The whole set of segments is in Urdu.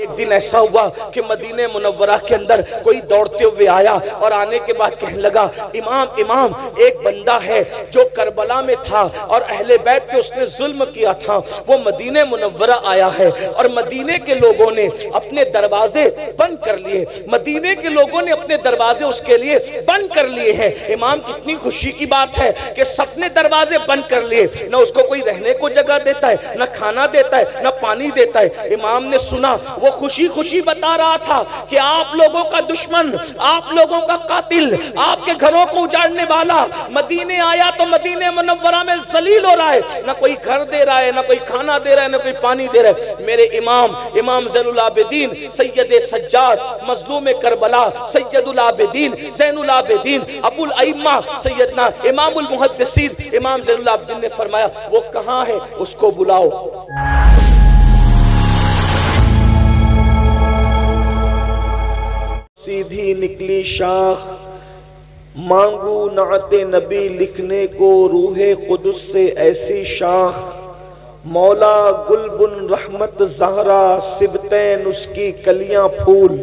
ایک دن ایسا ہوا کہ مدینہ منورہ کے اندر کوئی دوڑتے ہوئے آیا اور آنے کے بعد کہنے لگا امام ایک بندہ ہے جو کربلا میں تھا اور اہل بیت پہ اس نے ظلم کیا تھا، وہ مدینہ منورہ آیا ہے اور مدینہ کے لوگوں نے اپنے دروازے بند کر لیے، مدینہ کے لوگوں نے اپنے دروازے اس کے لیے بند کر لیے ہیں۔ امام کتنی خوشی کی بات ہے کہ سب نے دروازے بند کر لیے، نہ اس کو کوئی رہنے کو جگہ دیتا ہے، نہ کھانا دیتا ہے، نہ پانی دیتا ہے۔ امام نے سنا، وہ خوشی خوشی بتا رہا تھا کہ آپ لوگوں کا دشمن، آپ لوگوں کا قاتل، آپ کے گھروں کو اجاڑنے والا مدینے آیا تو مدینہ منورہ میں ذلیل ہو رہا ہے، نہ کوئی گھر دے رہا ہے، نہ کوئی کھانا دے رہا ہے، نہ کوئی پانی دے رہا ہے۔ میرے امام زین العابدین سید سجاد مظلوم کربلا سید العابدین زین العابدین ابو الائمہ سیدنا امام المحدثین امام زین العابدین نے فرمایا وہ کہاں ہے، اس کو بلاؤ۔ سیدھی نکلی شاخ مانگو نعت نبی لکھنے کو روح قدس سے ایسی شاخ، مولا گلبن رحمت زہرا سبتین اس کی کلیاں پھول،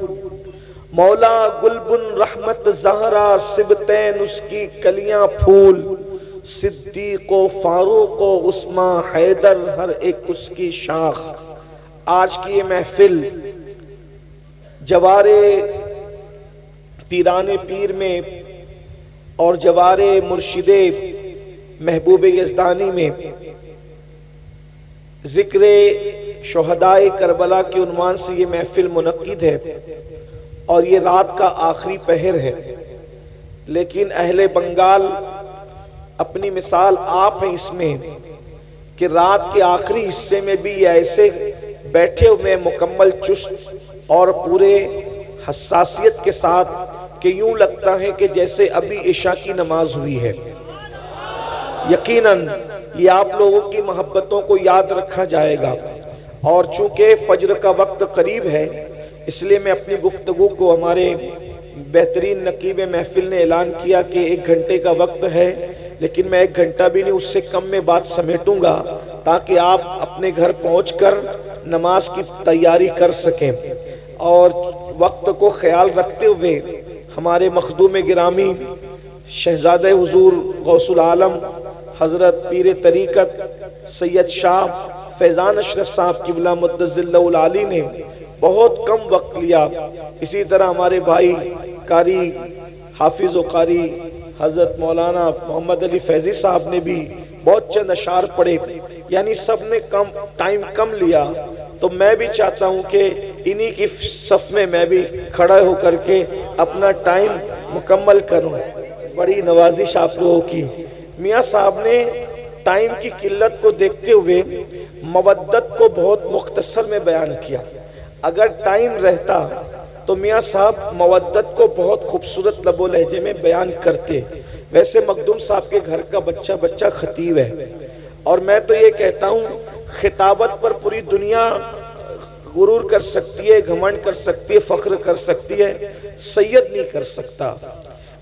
مولا گلبن رحمت زہرا سبتین اس کی کلیاں پھول، صدیق و فاروق و عثمان حیدر ہر ایک اس کی شاخ۔ آج کی یہ محفل جوار پیران پیر میں اور جوار مرشد محبوب یزدانی میں ذکر شہدائے کربلا کے عنوان سے یہ محفل منعقد ہے اور یہ رات کا آخری پہر ہے، لیکن اہل بنگال اپنی مثال آپ ہیں اس میں کہ رات کے آخری حصے میں بھی یہ ایسے بیٹھے ہوئے مکمل چست اور پورے حساسیت کے ساتھ کہ یوں لگتا ہے کہ جیسے ابھی عشاء کی نماز ہوئی ہے۔ یقیناً یہ آپ لوگوں کی محبتوں کو یاد رکھا جائے گا، اور چونکہ فجر کا وقت قریب ہے اس لیے میں اپنی گفتگو کو ہمارے بہترین نقیب محفل نے اعلان کیا کہ 1 گھنٹے کا وقت ہے، لیکن میں 1 گھنٹہ بھی نہیں اس سے کم میں بات سمیٹوں گا تاکہ آپ اپنے گھر پہنچ کر نماز کی تیاری کر سکیں۔ اور وقت کو خیال رکھتے ہوئے ہمارے مخدوم گرامی شہزادہ حضور غوث العالم حضرت پیر طریقت سید شاہ فیضان اشرف صاحب قبلہ مدظ اللہ العالی نے بہت کم وقت لیا۔ اسی طرح ہمارے بھائی قاری حافظ و قاری حضرت مولانا محمد علی فیضی صاحب نے بھی بہت چند اشعار پڑھے، یعنی سب نے ٹائم کم لیا، تو میں بھی چاہتا ہوں کہ انہی کی صف میں میں بھی کھڑا ہو کر کے اپنا ٹائم مکمل کروں۔ بڑی نوازش آپ لوگوں کی۔ میاں صاحب نے ٹائم کی قلت کو دیکھتے ہوئے مودت کو بہت مختصر میں بیان کیا۔ اگر ٹائم رہتا تو میاں صاحب مودت کو بہت خوبصورت لب و لہجے میں بیان کرتے۔ ویسے مخدوم صاحب کے گھر کا بچہ خطیب ہے، اور میں تو یہ کہتا ہوں خطابت پر پوری دنیا غرور کر سکتی ہے، گھمنڈ کر سکتی ہے، فخر کر سکتی ہے، سید نہیں کر سکتا۔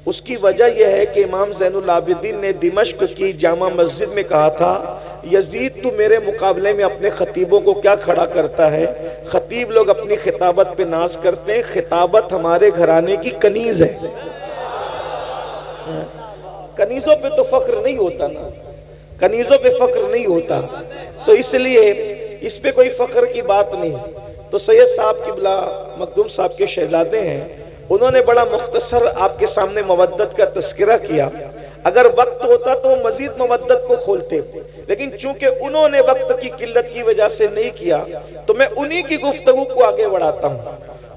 اس کی وجہ یہ ہے کہ امام زین العابدین نے دمشق کی جامع مسجد میں کہا تھا یزید تو میرے مقابلے میں اپنے خطیبوں کو کیا کھڑا کرتا ہے؟ خطیب لوگ اپنی خطابت پہ ناز کرتے ہیں، خطابت ہمارے گھرانے کی کنیز ہے۔ کنیزوں پہ تو فخر نہیں ہوتا نا، کنیزوں پہ فخر نہیں ہوتا، تو اس لیے اس پہ کوئی فخر کی بات نہیں۔ تو سید صاحب قبلہ مخدوم صاحب کے شہزادے ہیں، انہوں نے بڑا مختصر آپ کے سامنے مودت کا تذکرہ کیا۔ اگر وقت ہوتا تو مزید مودت کو کھولتے، لیکن چونکہ انہوں نے وقت کی قلت کی وجہ سے نہیں کیا تو میں انہی کی گفتگو کو آگے بڑھاتا ہوں۔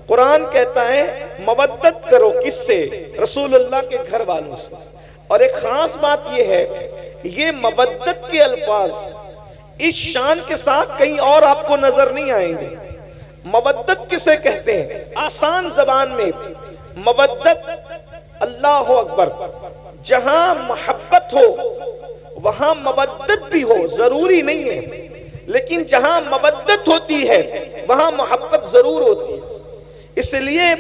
قرآن کہتا ہے مودت کرو کس سے؟ رسول اللہ کے گھر والوں سے۔ اور ایک خاص بات یہ ہے، یہ مودت کے الفاظ اس شان کے ساتھ کہیں اور آپ کو نظر نہیں آئیں گے۔ مودت کسے کہتے ہیں؟ آسان زبان میں مودت، اللہ اکبر، جہاں محبت ہو وہاں مودت بھی ہو، ضروری نہیں ہے، لیکن جہاں مودت ہوتی ہے وہاں محبت ضرور ہوتی ہے۔ اس لیے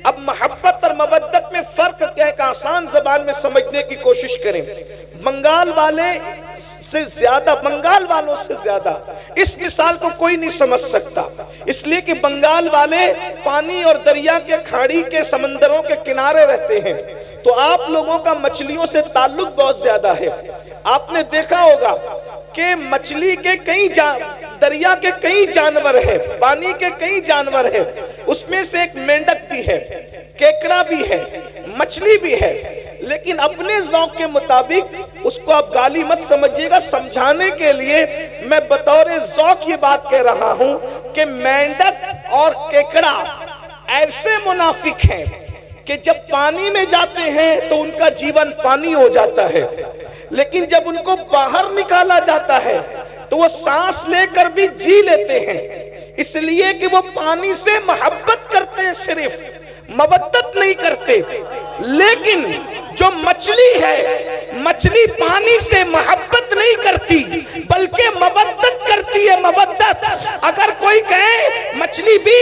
اب محبت اور مودت میں فرق کیا ہے کہ آسان زبان میں سمجھنے کی کوشش کریں. بنگال والوں سے زیادہ اس مثال کو کوئی نہیں سمجھ سکتا، اس لیے کہ بنگال والے پانی اور دریا کے کھاڑی کے سمندروں کے کنارے رہتے ہیں، تو آپ لوگوں کا مچھلیوں سے تعلق بہت زیادہ ہے. آپ نے دیکھا ہوگا کہ مچھلی کے دریا کے کئی جانور ہیں، پانی کے کئی جانور ہیں، اس میں سے ایک مینڈک بھی ہے، کیکڑا بھی ہے، مچھلی بھی ہے، لیکن اپنے ذوق کے مطابق اس کو آپ گالی مت سمجھیے گا، سمجھانے کے لیے میں بطور ذوق یہ بات کہہ رہا ہوں کہ مینڈک اور کیکڑا ایسے منافق ہیں کہ جب پانی میں جاتے ہیں تو ان کا جیون پانی ہو جاتا ہے، لیکن جب ان کو باہر نکالا جاتا ہے تو وہ سانس لے کر بھی جی لیتے ہیں، اس لیے کہ وہ پانی سے محبت کرتے ہیں، صرف مودت نہیں کرتے. لیکن جو مچھلی ہے، مچھلی پانی سے محبت نہیں کرتی بلکہ مودت کرتی ہے، مودت. اگر کوئی کہے مچھلی بھی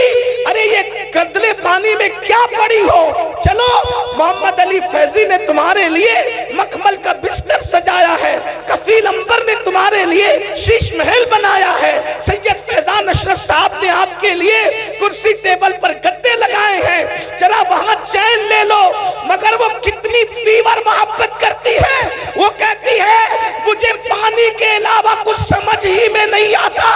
ارے یہ گندلے پانی میں کیا پڑی ہو، چلو محمد علی فیضی نے تمہارے لیے مخمل کا بستر سجایا ہے، کفیل انبر نے تمہارے لیے شیش محل بنایا ہے، سید فیضان اشرف صاحب نے آپ کے لیے کرسی ٹیبل پر گدے لگائے ہیں، ذرا وہاں چین لے لو. مگر وہ کتنی پیور محبت کرتی ہے، وہ کہتی ہے مجھے پانی کے علاوہ کچھ سمجھ ہی میں نہیں آتا،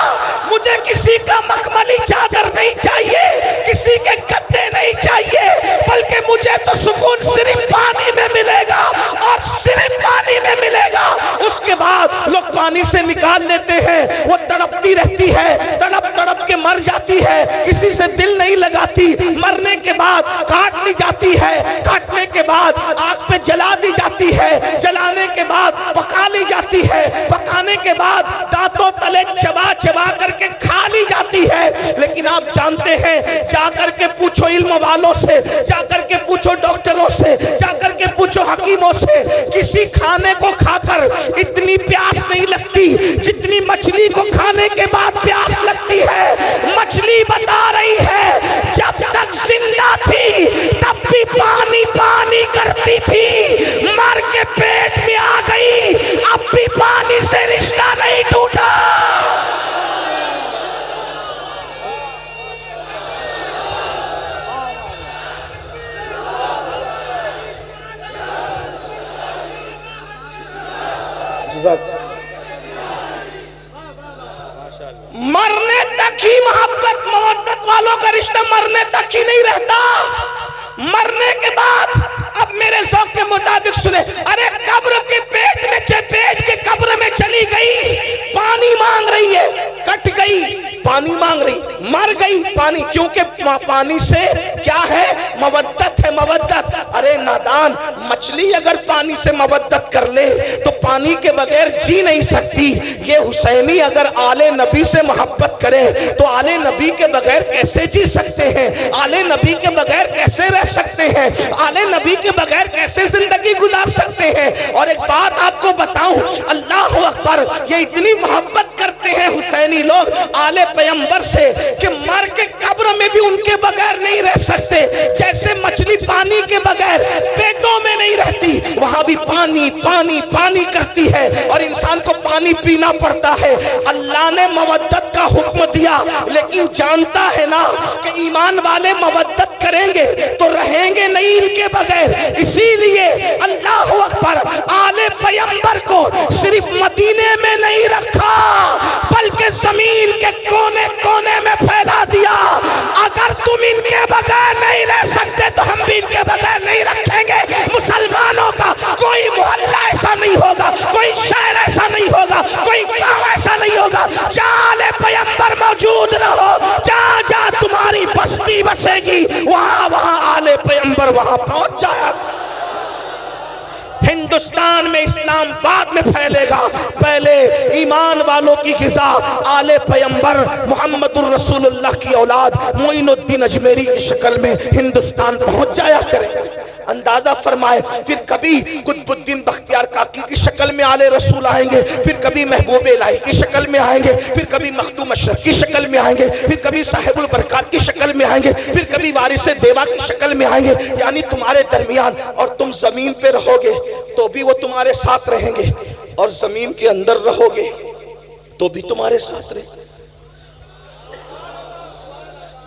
مجھے کسی کا مخملی چادر نہیں چاہیے، کسی کے گدے نہیں چاہیے، بلکہ مجھے تو سکون صرف پانی میں ملے گا اور صرف پانی میں ملے گا. اس کے بعد لوگ پانی سے نکال لیتے ہیں، وہ تڑپتی رہتی ہے، تڑپ تڑپ کے مر جاتی ہے، کسی سے دل نہیں لگاتی، مرنے کے بعد کاٹ لی جاتی ہے، کاٹنے کے بعد آگ پہ جلا دی جاتی ہے، جلانے کے بعد پکا لی جاتی ہے، پکانے کے بعد دانتوں تلے چبا چبا کر کے کھا لی جاتی ہے. لیکن آپ جانتے ہیں، جا کر کے پوچھو علم والوں سے، جا کر کے پوچھو ڈاکٹروں سے، جا کر کے پوچھو حکیموں سے، کسی کھانے کو کھا کر اتنی پیاس نہیں لگتی جتنی مچھلی کو کھانے کے بعد پیاس لگتی ہے. مچھلی بتا رہی ہے جب تک زندہ تھی تب بھی پانی پانی کرتی تھی، مر کے پیٹ میں آ گئی اب بھی پانی سے رشتہ نہیں ٹوٹا. مرنے تک ہی محبت مودت والوں کا رشتہ مرنے تک ہی نہیں رہتا، مرنے کے بعد اب میرے ذوق کے مطابق سنے، ارے قبر کے پیٹ کے قبر میں چلی گئی، پانی مانگ رہی ہے، کٹ گئی پانی مانگ رہی، مر گئی پانی، کیونکہ پانی سے کیا ہے؟ مودت ہے، مودت. ارے نادان، مچھلی اگر پانی سے مودت کر لے تو پانی کے بغیر جی نہیں سکتی. یہ حسینی اگر آل نبی سے محبت کرے تو آل نبی کے بغیر کیسے جی سکتے ہیں؟ آل نبی کے بغیر کیسے رہ سکتے ہیں؟ آل نبی کے بغیر کیسے زندگی گزار سکتے ہیں؟ اور ایک بات آپ کو بتاؤں، اللہ اکبر، یہ اتنی محبت کرتے ہیں حسینی لوگ آل پیغمبر سے کہ مر کے قبر میں بھی ان کے بغیر نہیں رہ سکتے. جیسے مچھلی پانی کے بغیر پیٹوں میں نہیں رہتی، وہاں بھی پانی پانی پانی کرتی ہے اور انسان کو پانی پینا پڑتا ہے. اللہ نے مودت کا حکم دیا، لیکن جانتا ہے نا کہ ایمان والے مودت کریں گے تو رہیں گے نہیں ان کے بغیر. اسی لیے اللہ اکبر، آل پیغمبر کو صرف مدینے میں نہیں رکھا بلکہ زمین کے کونے کونے میں پھیلا دیا. اگر تم ان کے بغیر نہیں رہ سکتے تو ہم بھی ان کے بغیر نہیں رکھیں گے. مسلمانوں کا کوئی محلہ ایسا نہیں ہوگا، کوئی شہر ایسا نہیں ہوگا، کوئی گاؤں ایسا نہیں ہوگا جہاں آل پیغمبر موجود نہ ہو. جہاں جہاں تمہاری بستی بسے گی وہاں وہاں آل پیغمبر وہاں پہنچ جائے. ہندوستان میں اسلام بعد میں پھیلے گا، پہلے ایمان والوں کی غذا آل پیغمبر محمد الرسول اللہ کی اولاد معین الدین اجمیری کی شکل میں ہندوستان پہنچ جایا کرے. اندازہ فرمائے. پھر کبھی قطب الدین بختیار کاکی کی شکل میں آل رسول آئیں گے, پھر کبھی محبوب الہی کی شکل میں آئیں گے, پھر کبھی مخدوم اشرف کی شکل میں آئیں گے, پھر کبھی صاحب البرکات کی شکل میں آئیں گے, پھر کبھی وارث دیوا کی شکل میں آئیں گے. یعنی تمہارے درمیان, اور تم زمین پہ رہو گے تو بھی وہ تمہارے ساتھ رہیں گے, اور زمین کے اندر رہو گے تو بھی تمہارے ساتھ رہیں گے.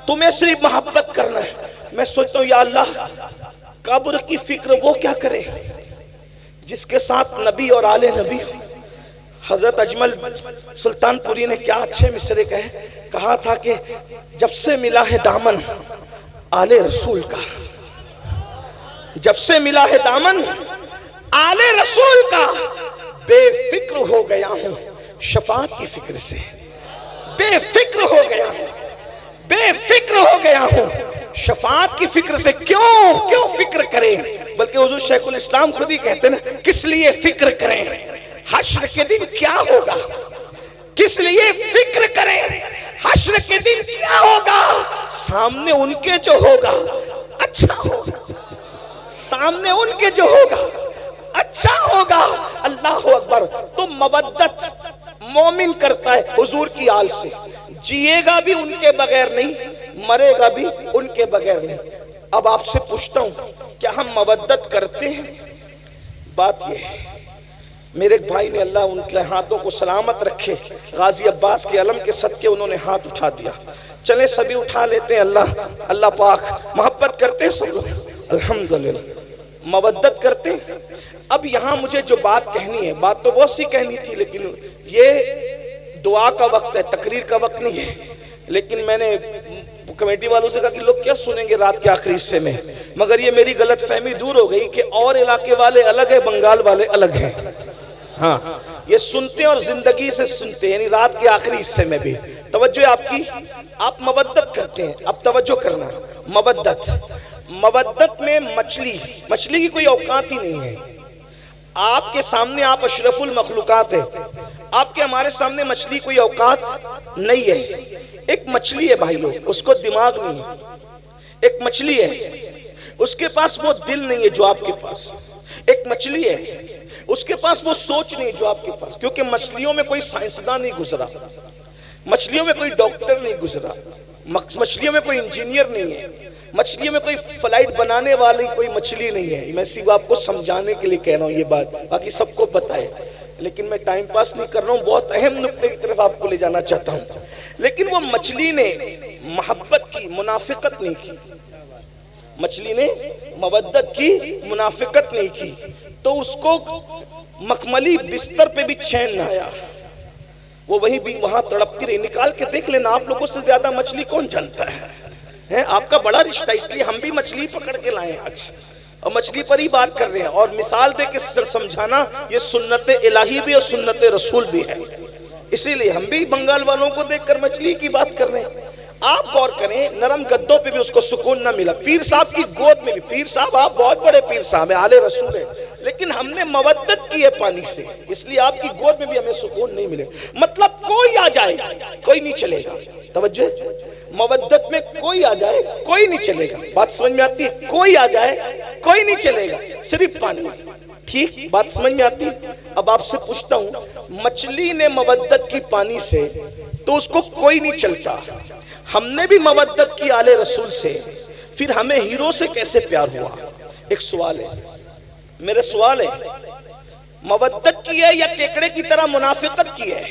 تمہیں صرف محبت کرنا ہے. میں سوچتا ہوں یا اللہ, قبر کی فکر وہ کیا کرے جس کے ساتھ نبی اور آل نبی. حضرت اجمل سلطان پوری نے کیا اچھے مصرے کہا تھا کہ جب سے ملا ہے دامن آل رسول کا, جب سے ملا ہے دامن آل رسول کا, بے فکر ہو گیا ہوں شفاعت کی فکر سے. بے فکر ہو گیا ہوں, بے فکر ہو گیا ہوں شفاعت کی فکر سے. کیوں فکر کریں, بلکہ حضور شیخ الاسلام خود ہی کہتے ہیں کس لیے فکر کریں, حشر کے دن کیا ہوگا. کس لیے فکر کریں, حشر کے دن کیا ہوگا. سامنے ان کے جو ہوگا اچھا ہوگا, سامنے ان کے جو ہوگا اچھا ہوگا. اللہ اکبر. تو مودت مومن کرتا ہے حضور کی آل سے, جیے گا بھی ان کے بغیر نہیں, مرے گا بھی ان کے بغیر نہیں. اب آپ سے پوچھتا ہوں, کیا ہم مودت کرتے ہیں؟ بات یہ ہے, میرے ایک بھائی نے, اللہ ان کے ہاتھوں کو سلامت رکھے, غازی عباس کے علم کے صدقے انہوں نے ہاتھ اٹھا دیا. چلیں سبھی اٹھا لیتے ہیں. اللہ پاک محبت کرتے ہیں سب لوگ, الحمدللہ مودت کرتے ہیں. اب یہاں مجھے جو بات کہنی ہے, بات تو بہت سی کہنی تھی, لیکن یہ دعا کا وقت ہے, تقریر کا وقت نہیں ہے. لیکن میں نے کمیٹی والوں سے کہا کہ لوگ کیا سنیں گے رات کے آخری حصے میں, مگر یہ میری غلط فہمی دور ہو گئی کہ اور علاقے والے الگ ہیں, بنگال والے الگ ہیں. ہاں, یہ سنتے اور زندگی سے سنتے, یعنی رات کے آخری حصے میں بھی. توجہ آپ کی, آپ مودت کرتے ہیں. اب توجہ کرنا, مودت میں مچھلی کی کوئی اوقات ہی نہیں ہے. آپ کے سامنے آپ اشرف المخلوقات ہیں, آپ کے ہمارے سامنے مچھلی کوئی اوقات نہیں ہے. ایک مچھلی ہے بھائیو, اس کو دماغ نہیں ہے. ایک مچھلی ہے, اس کے پاس وہ دل نہیں ہے جو آپ کے پاس. ایک مچھلی ہے, اس کے پاس وہ سوچ نہیں جو آپ کے پاس. کیونکہ مچھلیوں میں کوئی سائنسدان نہیں گزرا, مچھلیوں میں کوئی ڈاکٹر نہیں گزرا, مچھلیوں میں کوئی انجینئر نہیں ہے, مچھلیوں میں کوئی فلائٹ بنانے والی کوئی مچھلی نہیں ہے. میں صرف آپ کو سمجھانے کے لیے کہہ رہا ہوں یہ بات, باقی سب کو پتہ ہے. لیکن میں ٹائم پاس نہیں کر رہا ہوں, بہت اہم نقطے کی طرف آپ کو لے جانا چاہتا ہوں. لیکن وہ مچھلی نے محبت کی, منافقت نہیں کی. مچھلی نے مودت کی, منافقت نہیں کی. تو اس کو مخملی بستر پہ بھی چین نہ آیا, وہ وہیں بھی وہاں تڑپتی رہی. نکال کے دیکھ لینا, آپ لوگوں سے زیادہ مچھلی کون جانتا ہے, آپ کا بڑا رشتہ, اس لیے ہم بھی مچھلی پکڑ کے لائے آج, اور مچھلی پر ہی بات کر رہے ہیں. اور مثال دے کے سمجھانا, یہ سنت الہی بھی اور سنت رسول بھی ہے. اسی لیے ہم بھی بنگال والوں کو دیکھ کر مچھلی کی بات کر رہے ہیں. آپ غور کریں, نرم گدوں پہ بھی اس کو سکون نہ ملا. پیر صاحب کی گود میں بھی, پیر صاحب آپ بہت بڑے پیر صاحب ہیں, آل رسول ہیں, لیکن ہم نے مودت کی ہے پانی سے, اس لیے آپ کی گود میں بھی ہمیں سکون نہیں ملے. مطلب کوئی آ جائے کوئی نہیں چلے گا. توجہ, مودت میں کوئی آ جائے کوئی نہیں چلے گا. بات سمجھ میں آتی ہے, کوئی آ جائے کوئی نہیں چلے گا, صرف پانی. ٹھیک, بات سمجھ میں آتی ہے. اب آپ سے پوچھتا ہوں, مچھلی نے مودت کی پانی سے, تو اس کو کوئی نہیں چلتا. ہم نے بھی مودت کی آل رسول سے, پھر ہمیں ہیرو سے کیسے پیار ہوا؟ ایک سوال ہے, میرے سوال ہے, مودت کی ہے یا کیکڑے کی طرح منافقت کی ہے؟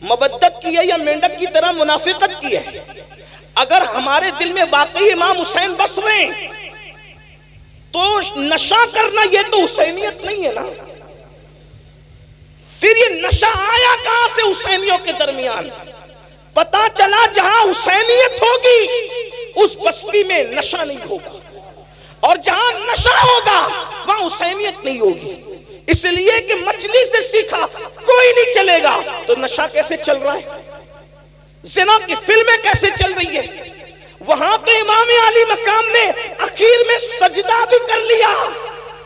مودت کی ہے یا مینڈک کی طرح منافقت کی ہے؟ اگر ہمارے دل میں واقعی امام حسین بس رہے ہیں تو نشہ کرنا یہ تو حسینیت نہیں ہے نا. پھر یہ نشہ آیا کہاں سے حسینیوں کے درمیان؟ پتا چلا جہاں حسینیت ہوگی اس بستی میں نشہ نہیں ہوگا, اور جہاں نشہ ہوگا وہاں حسینیت نہیں ہوگی. اس لیے کہ مچھلی سے سیکھا کوئی نہیں چلے گا, تو نشہ کیسے چل رہا ہے؟ زنا کی فلمیں کیسے چل رہی ہے؟ وہاں تو امام علی مقام نے اخیر میں سجدہ بھی کر لیا,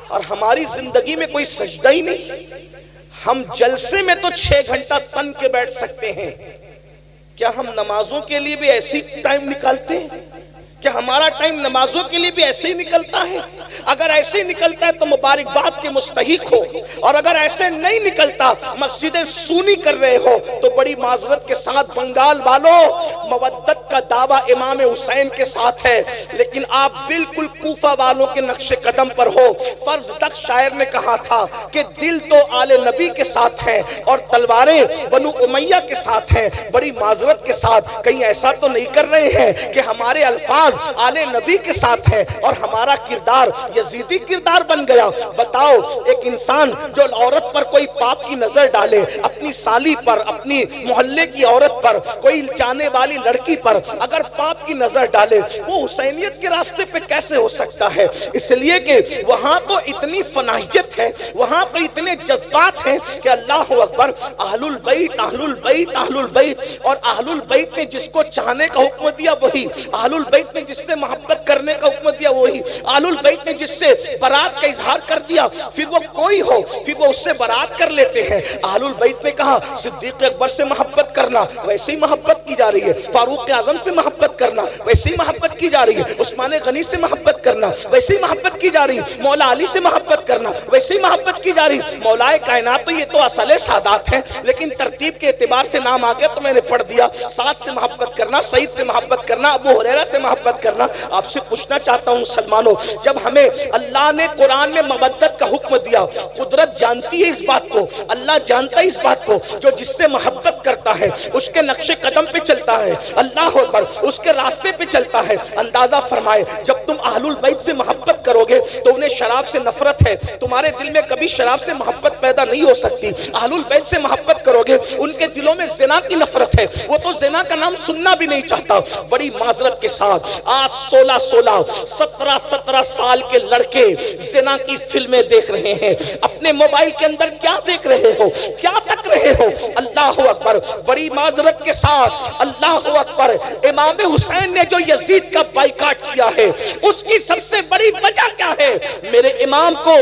اور ہماری زندگی میں کوئی سجدہ ہی نہیں. ہم جلسے میں تو 6 گھنٹہ تن کے بیٹھ سکتے ہیں, کیا ہم نمازوں کے لیے بھی ایسی ٹائم نکالتے ہیں کہ ہمارا ٹائم نمازوں کے لیے بھی ایسے ہی نکلتا ہے؟ اگر ایسے ہی نکلتا ہے تو مبارکباد کے مستحق ہو، اور اگر ایسے نہیں نکلتا، مسجدیں سونی کر رہے ہو، تو بڑی معذرت کے ساتھ بنگال والوں، مودت کا دعویٰ امام حسین کے ساتھ ہے، لیکن آپ بالکل کوفہ والوں کے نقش قدم پر ہو۔ فرض تک شاعر نے کہا تھا کہ دل تو آل نبی کے ساتھ ہے اور تلواریں بنو امیہ کے ساتھ ہیں۔ بڑی معذرت کے ساتھ کہیں ایسا تو نہیں کر رہے ہیں کہ ہمارے الفاظ آل نبی کے ساتھ ہیں اور ہمارا کردار یزیدی کردار بن گیا؟ بتاؤ، ایک انسان جو عورت پر کوئی پاپ کی نظر ڈالے، اپنی سالی پر، اپنی محلے کی عورت پر، کوئی جانے والی لڑکی پر اگر پاپ کی نظر ڈالے، وہ حسینیت کے راستے پہ کیسے ہو سکتا ہے؟ اس لیے کہ وہاں تو اتنی فناحیت ہے، وہاں تو اتنے جذبات ہیں کہ اللہ اکبر، اہل البیت، اہل البیت، اہل البیت، اور اہل البیت نے جس کو چاہنے کا حکم دیا وہی، اہل البیت نے جس سے محبت کرنے کا حکم دیا وہی، اہل البیت نے جس سے برات کا اظہار کر دیا، پھر وہ کوئی ہو پھر وہ اس سے برات کر لیتے ہیں۔ اہل البیت نے کہا صدیق اکبر سے محبت کرنا، ویسے ہی محبت کی جا رہی ہے، فاروق اعظم سے محبت کرنا، ویسے ہی محبت کی جا رہی ہے، عثمان غنی سے محبت کرنا، ویسے ہی محبت کی جا رہی ہے، مولا علی سے محبت کرنا، ویسے ہی محبت کی جا رہی ہے۔ مولا کائنات تو یہ تو اصل سادات ہیں، لیکن ترتیب کے اعتبار سے نام آ گیا تو میں نے پڑھ دیا۔ سعد سے محبت کرنا، سعید سے محبت کرنا، ابو ہریرہ سے محبت کرنا۔ آپ سے پوچھنا چاہتا ہوں مسلمانوں، جب ہمیں اللہ نے قرآن میں مودت کا حکم دیا، قدرت جانتی ہے اس بات کو، اللہ جانتا ہے اس بات کو، جو جس سے محبت کرتا ہے اس کے نقش قدم پہ چلتا ہے، اللہ اکبر، اس کے راستے پہ چلتا ہے۔ اندازہ فرمائے، جب تم اہل البیت سے محبت کرو گے تو انہیں شراب سے نفرت ہے، تمہارے دل میں کبھی شراب سے محبت پیدا نہیں ہو سکتی۔ اہل البیت سے محبت کرو گے، ان کے دلوں میں زنا کی نفرت ہے، وہ تو زنا کا نام سننا بھی نہیں چاہتا۔ بڑی معذرت کے ساتھ آج 17 سال کے لڑکے زنا کی فلمیں دیکھ رہے ہیں، اپنے موبائل کے اندر کیا دیکھ رہے ہو، کیا تک رہے ہو؟ اللہ اکبر، بڑی معذرت کے ساتھ اللہ اکبر، امام حسین نے جو یزید کا بائیکاٹ کیا ہے اس کی سب سے بڑی وجہ کیا ہے؟ میرے امام کو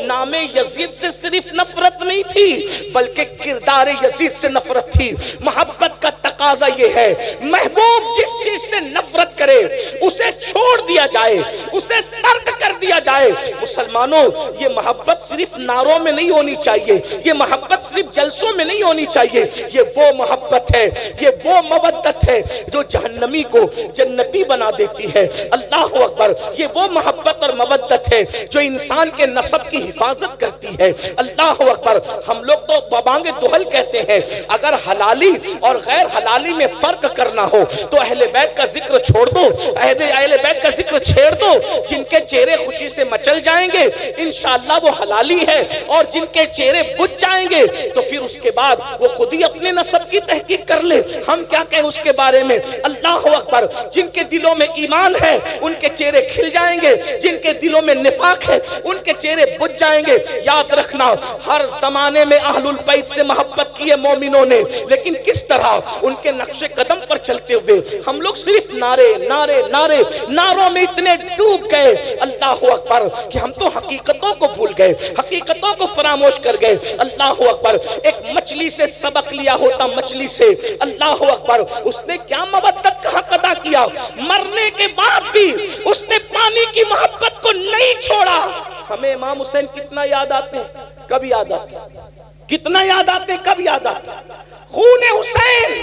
نام یزید سے صرف نفرت نہیں تھی بلکہ کردار یزید سے نفرت تھی۔ محبت کا تقاضا یہ ہے، محبوب جس چیز سے نفرت کرے اسے چھوڑ دیا جائے، اسے ترک کر دیا جائے۔ مسلمانوں، یہ محبت صرف نعروں میں نہیں ہونی چاہیے، یہ محبت صرف جلسوں میں نہیں ہونی چاہیے، یہ وہ محبت ہے، یہ وہ مودت ہے جو جہنمی کو جنتی بنا دیتی ہے۔ اللہ اکبر، یہ وہ محبت اور مودت ہے جو انسان کے نسب کی حفاظت کرتی ہے۔ اللہ اکبر، ہم لوگ تو بابانگ دہل کہتے ہیں، اگر حلالی اور غیر حلالی میں فرق کرنا ہو تو اہل بیت کا ذکر چھوڑ دو، اہل بیت کا ذکر چھیڑ دو۔ جن کے چہرے خوشی سے مچل جائیں گے انشاءاللہ وہ حلالی ہے، اور جن کے چہرے بجھ جائیں گے تو پھر اس کے بعد وہ خود ہی اپنے نسب کی تحقیق کر لے، ہم کیا کہیں اس کے بارے میں۔ اللہ اکبر، جن کے دلوں میں ایمان ہے ان کے چہرے کھل جائیں گے، جن کے دلوں میں نفاق ہے ان کے چہرے بجھ جائیں گے۔ یاد رکھنا، ہر زمانے میں اہل البیت سے محبت کی ہے مومنوں نے، لیکن کس طرح؟ ان کے نقش قدم پر چلتے ہوئے۔ ہم لوگ صرف نعرے نعرے نعرے نعروں میں اتنے ڈوب گئے اللہ اکبر کہ ہم تو حقیقتوں کو بھول گئے، حقیقتوں کو فراموش کر گئے۔ اللہ اکبر، ایک مچھلی سے سبق لیا ہوتا، مچھلی سے، اللہ اکبر، اس نے کیا مودت کا حق ادا کیا، مرنے کے بعد بھی اس نے پانی کی محبت کو نہیں چھوڑا۔ ہمیں امام حسین کتنا یاد آتے ہیں، کب یاد آتے ہیں، کتنا یاد آتے ہیں، کب یاد آتے ہیں؟ خون حسین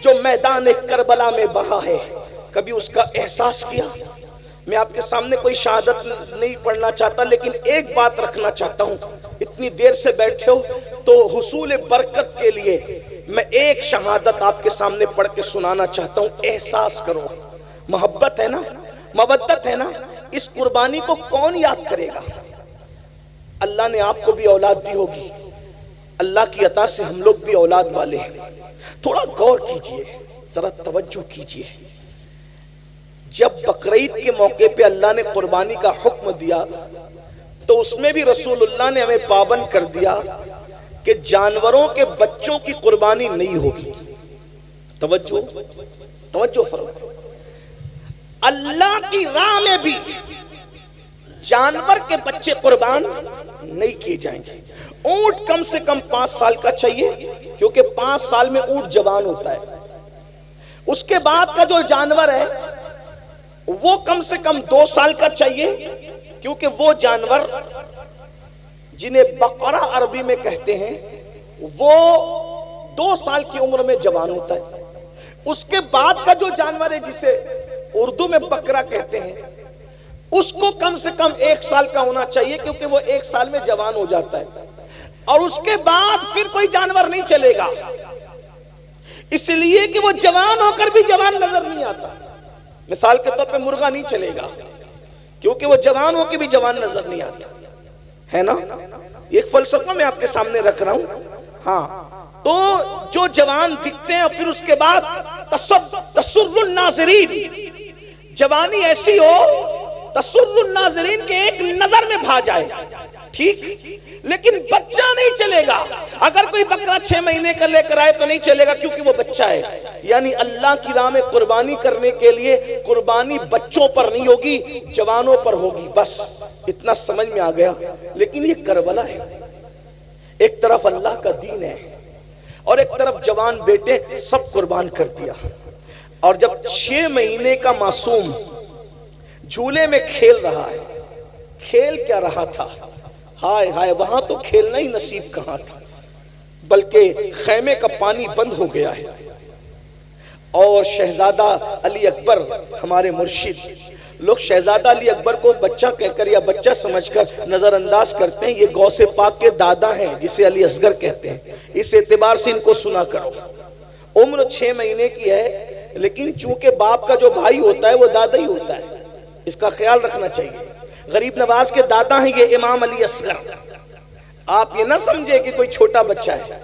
جو میدان کربلا میں بہا ہے، کبھی اس کا احساس کیا؟ میں آپ کے سامنے کوئی شہادت نہیں پڑھنا چاہتا، لیکن ایک بات رکھنا چاہتا ہوں، اتنی دیر سے بیٹھے ہو تو حصول برکت کے لیے میں ایک شہادت آپ کے سامنے پڑھ کے سنانا چاہتا ہوں۔ احساس کرو، محبت ہے نا، مودت ہے نا، اس قربانی کو کون یاد کرے گا؟ اللہ نے آپ کو بھی اولاد دی ہوگی، اللہ کی عطا سے ہم لوگ بھی اولاد والے ہیں۔ تھوڑا غور کیجئے، ذرا توجہ کیجئے، جب بقرعید کے موقع پہ اللہ نے قربانی کا حکم دیا تو اس میں بھی رسول اللہ نے ہمیں پابند کر دیا کہ جانوروں کے بچوں کی قربانی نہیں ہوگی۔ توجہ فرمائیں، اللہ کی راہ میں بھی جانور کے بچے قربان نہیں کیے جائیں گے۔ اونٹ کم سے کم 5 سال کا چاہیے، کیونکہ 5 سال میں اونٹ جوان ہوتا ہے۔ اس کے بعد کا جو جانور ہے وہ کم سے کم 2 سال کا چاہیے، کیونکہ وہ جانور جنہیں بقرہ عربی میں کہتے ہیں وہ 2 سال کی عمر میں جوان ہوتا ہے۔ اس کے بعد کا جو جانور ہے جسے اردو میں بکرا کہتے ہیں، اس کو کم سے کم 1 سال کا ہونا چاہیے، کیونکہ وہ 1 سال میں جوان ہو جاتا ہے، اور اس کے بعد پھر کوئی جانور نہیں چلے گا، اس لیے کہ وہ جوان ہو کر بھی جوان نظر نہیں آتا۔ مثال کے طور پہ مرغا نہیں چلے گا، کیونکہ وہ جوان ہو کے بھی جوان نظر نہیں آتا ہے نا۔ ایک فلسفہ میں آپ کے سامنے رکھ رہا ہوں۔ ہاں، تو جو جوان دکھتے ہیں پھر اس کے بعد تسر الناظرین، جوانی ایسی ہو تسر الناظرین کے ایک نظر میں بھا جائے، ٹھیک، لیکن بچہ نہیں چلے گا۔ اگر کوئی بکرا 6 مہینے کا لے کر آئے تو نہیں چلے گا، کیونکہ وہ بچہ ہے۔ یعنی اللہ کی راہ میں قربانی کرنے کے لیے قربانی بچوں پر نہیں ہوگی، جوانوں پر ہوگی، بس اتنا سمجھ میں آ گیا۔ لیکن یہ کربلا ہے، ایک طرف اللہ کا دین ہے اور ایک طرف جوان بیٹے سب قربان کر دیا۔ اور جب 6 مہینے کا معصوم جھولے میں کھیل رہا ہے، کھیل کیا رہا تھا، ہائے ہائے، وہاں تو کھیلنا ہی نصیب کہاں تھا، بلکہ خیمے کا پانی بند ہو گیا ہے، اور شہزادہ علی اکبر ہمارے مرشد، لوگ شہزادہ علی اکبر کو بچہ کہہ کر یا بچہ سمجھ کر نظر انداز کرتے ہیں۔ یہ غوث پاک کے دادا ہیں جسے علی اصغر کہتے ہیں، اس اعتبار سے ان کو سنا کرو۔ عمر 6 مہینے کی ہے، لیکن چونکہ باپ کا جو بھائی ہوتا ہے وہ دادا ہی ہوتا ہے، اس کا خیال رکھنا چاہیے۔ غریب نواز کے دادا ہیں یہ امام علی اصغر۔ آپ یہ نہ سمجھے کہ کوئی چھوٹا بچہ ہے،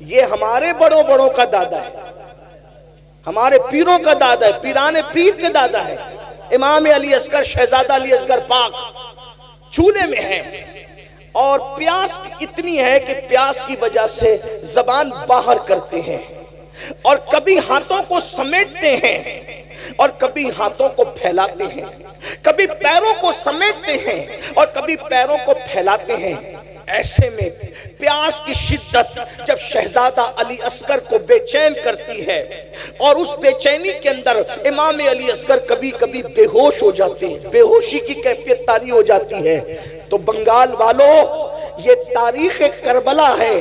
یہ ہمارے بڑوں کا دادا ہے، ہمارے پیروں کا دادا ہے، پیران پیر کے دادا ہے۔ امام علی اصغر، شہزادہ علی اصغر پاک چولہے میں ہیں، اور پیاس اتنی ہے کہ پیاس کی وجہ سے زبان باہر کرتے ہیں، اور کبھی ہاتھوں کو سمیٹتے ہیں اور کبھی ہاتھوں کو پھیلاتے ہیں، کبھی پیروں کو سمیٹتے ہیں اور کبھی پیروں کو پھیلاتے ہیں۔ ایسے میں پیاس کی شدت جب شہزادہ علی اصغر کو بے چین کرتی ہے، اور اس بے چینی کے اندر امام علی اصغر کبھی کبھی بے ہوش ہو جاتے ہیں، بے ہوشی کی کیفیت طاری ہو جاتی ہے۔ تو بنگال والوں، یہ تاریخ کربلا ہے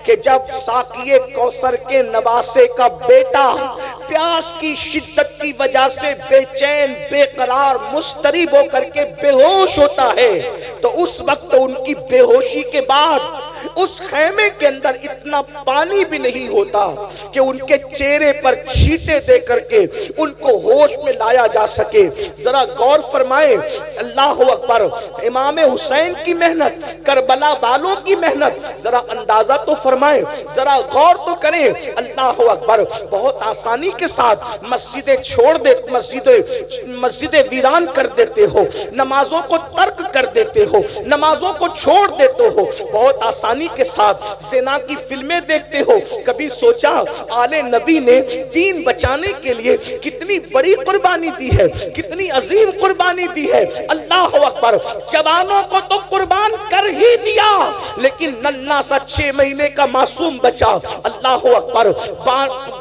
کہ جب ساقی کوثر کے نواسے کا بیٹا پیاس کی شدت کی وجہ سے بے چین، بے قرار، مضطرب ہو کر کے بے ہوش ہوتا ہے، تو اس وقت ان کی بے ہوشی کے بعد اس خیمے کے اندر اتنا پانی بھی نہیں ہوتا کہ ان کے چہرے پر چھینٹے دے کر کے ان کو ہوش میں لایا جا سکے۔ ذرا غور فرمائے، اللہ اکبر، امام حسین کی محنت، کربلا والوں کی محنت، ذرا اندازہ تو فرمائے، ذرا غور تو کریں۔ اللہ اکبر، بہت آسانی کے ساتھ مسجدیں چھوڑ دے، مسجدیں ویران کر دیتے ہو، نمازوں کو ترک کر دیتے ہو، نمازوں کو چھوڑ دیتے ہو، بہت آسانی کے ساتھ زنا کی فلمیں دیکھتے ہو۔ کبھی سوچا آل نبی نے دین بچانے کے لیے کتنی بڑی قربانی دی ہے، کتنی عظیم قربانی دی ہے۔ اللہ اکبر، جوانوں کو تو قربان کر ہی دیا، لیکن ننھا سا 6 مہینے کا معصوم بچا، اللہ اکبر،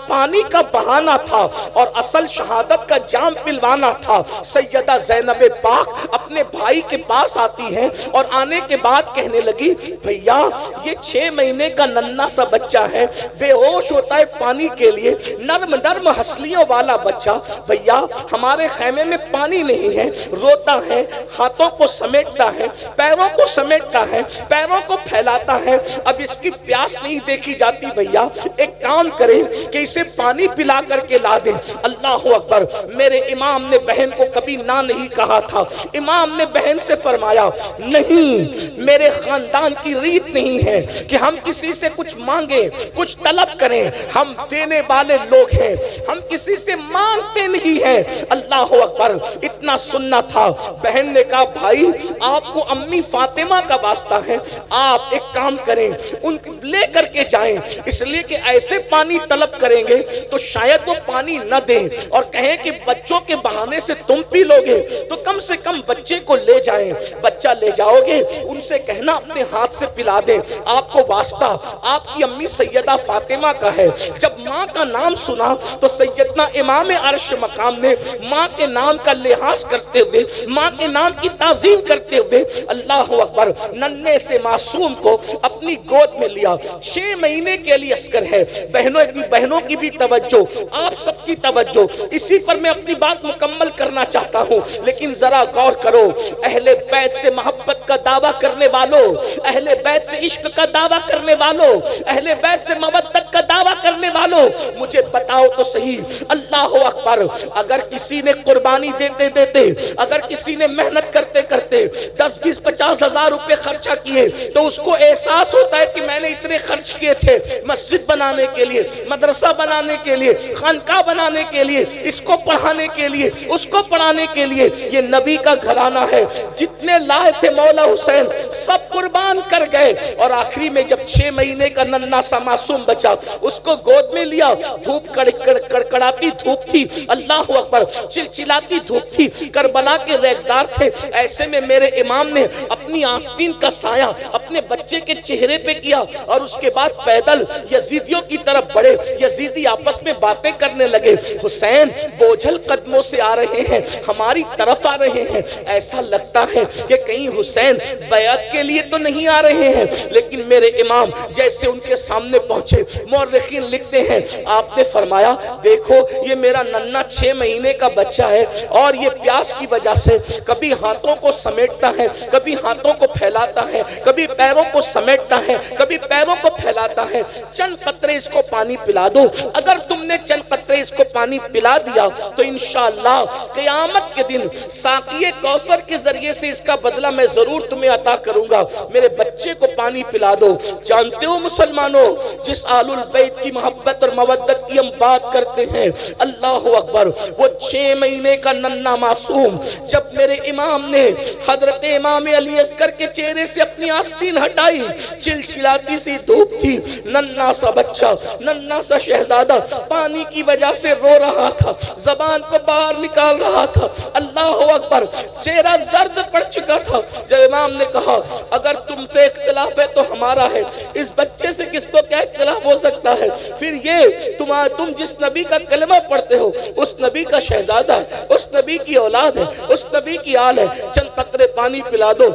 پانی کا بہانا تھا اور اصل شہادت کا جام پلوانا تھا۔ سیدہ زینب پاک اپنے بھائی کے پاس آتی ہیں اور آنے کے بعد کہنے لگی، بھیا یہ 6 مہینے کا ننھا سا بچہ ہے، بے ہوش ہوتا ہے پانی کے لیے، نرم نرم ہسلیوں والا بچہ، بھیا ہمارے خیمے میں پانی نہیں ہے، روتا ہے، ہاتھوں کو سمیٹتا ہے، پیروں کو سمیٹتا ہے، پیروں کو پھیلاتا ہے، اب اس کی پیاس نہیں دیکھی جاتی، بھیا ایک کام کریں کہ اسے پانی پلا کر کے لا دیں۔ اللہ اکبر، میرے امام نے بہن کو کبھی نہ نہیں کہا تھا۔ امام نے بہن سے فرمایا، نہیں، میرے خاندان کی ریت نہیں ہے کہ ہم کسی سے کچھ مانگیں، کچھ طلب کریں، ہم دینے والے لوگ ہیں، ہم کسی سے مانگتے نہیں ہیں۔ اللہ اکبر، اتنا سننا تھا۔ بہن نے کہا، بھائی آپ کو امی فاطمہ کا واسطہ ہے، آپ ایک کام کریں، ان لے کر کے جائیں، اس لیے کہ ایسے پانی طلب کریں گے تو شاید وہ پانی نہ دیں اور کہیں کہ بچوں کے بہانے سے تم پی لوگے، تو کم سے کم بچے کو لے جائیں۔ بچہ لے جاؤ گے، ان سے کہنا اپنے ہاتھ سے پلا دیں۔ آپ کو واسطہ آپ کی امی سیدہ فاطمہ کا ہے۔ جب ماں کا نام سنا تو سیدنا امام عرش مقام نے ماں کے نام کا لحاظ کرتے ہوئے، ماں کے نام کی تعظیم کرتے ہوئے، اللہ اکبر، ننھے سے معصوم کو اپنی گود میں لیا۔ 6 مہینے کے لیے عسکر ہے۔ بہنوں کی بھی توجہ، آپ سب کی توجہ، اسی پر میں اپنی بات مکمل کرنا چاہتا ہوں، لیکن ذرا غور کرو۔ اہل بیت سے محبت کا دعویٰ کرنے والوں، اہل بیت سے عشق کا دعویٰ کرنے والوں، اہل بیت سے مودت کا دعویٰ کرنے والوں، مجھے بتاؤ تو صحیح، اللہ اکبر، اگر کسی نے قربانی دیتے دیتے، اگر کسی نے محنت کرتے کرتے 10 20 50 ہزار روپے خرچہ کیے تو اس کو احساس ہوتا ہے کہ میں نے اتنے خرچ کیے تھے مسجد بنانے کے لیے، مدرسہ بنانے کے لیے، خانقاہ بنانے کے لیے، اس کو پڑھانے کے لیے، اس کو پڑھانے کے لیے۔ یہ نبی کا گھرانہ ہے، جتنے لائے تھے مولا حسین سب قربان کر گئے، اور آخری میں جب 6 مہینے کا ننھا سا معصوم بچا، اس کو گود میں لیا۔ دھوپ کڑکڑاتی دھوپ تھی، اللہ اکبر، چلچلاتی دھوپ تھی، کربلا کے ریگزار تھے۔ ایسے میں میرے امام نے اپنی آستین کا سایہ اپنے بچے کے چہرے پہ کیا، اور اس کے بعد پیدل یزیدیوں کی طرف بڑھے۔ یزیدی آپس میں باتیں کرنے لگے، حسین بوجھل قدموں سے آ رہے ہیں، ہماری طرف آ رہے ہیں، ایسا لگتا ہے کہ کہیں حسین بیعت کے لیے تو نہیں آ رہے ہیں۔ لیکن میرے امام جیسے ان کے سامنے پہنچے، مورخین لکھتے ہیں آپ نے فرمایا، دیکھو یہ میرا ننھا 6 مہینے کا بچہ ہے، اور یہ پیاس کی وجہ سے کبھی ہاتھوں کو سمیٹتا ہے، کبھی ہاتھوں کو پھیلاتا ہے، کبھی پیروں کو سمیٹتا ہے، کبھی پیروں کو پھیلاتا ہے۔ چند قطرے اس کو پانی پلا دو، اگر تم نے چند قطرے اس کو پانی پلا دیا تو انشاءاللہ قیامت کے دن ساقی کوثر کے ذریعے سے اس کا بدلہ میں ضرور تمہیں عطا کروں گا، میرے بچے کو پانی پلا دو۔ جانتے ہو مسلمانوں، جس آل البیت کی محبت اور مودت کی ہم بات کرتے ہیں، اللہ اکبر، وہ 6 مہینے کا ننھا معصوم جب میرے امام نے حضرت امام علی اصغر کے چہرے سے اپنی آستین ہٹائی، چلچلاتی سی دھوپ تھی، ننھا سا بچہ، ننھا سا شہزادہ پانی کی وجہ سے رو رہا تھا، زبان کو باہر نکال رہا تھا، اللہ اکبر، چہرہ زرد پڑ چکا تھا۔ جب امام نے کہا اگر تم سے اختلاف ہے تو ہمارا ہے، اس بچے سے کس کو کیا اختلاف ہو سکتا ہے؟ پھر یہ تم جس نبی کا کلمہ پڑھتے ہو اس نبی کا شہزادہ ہے، اس نبی کی اولاد ہے، اس نبی کی آل ہے، چند قطرے پانی پلا دو،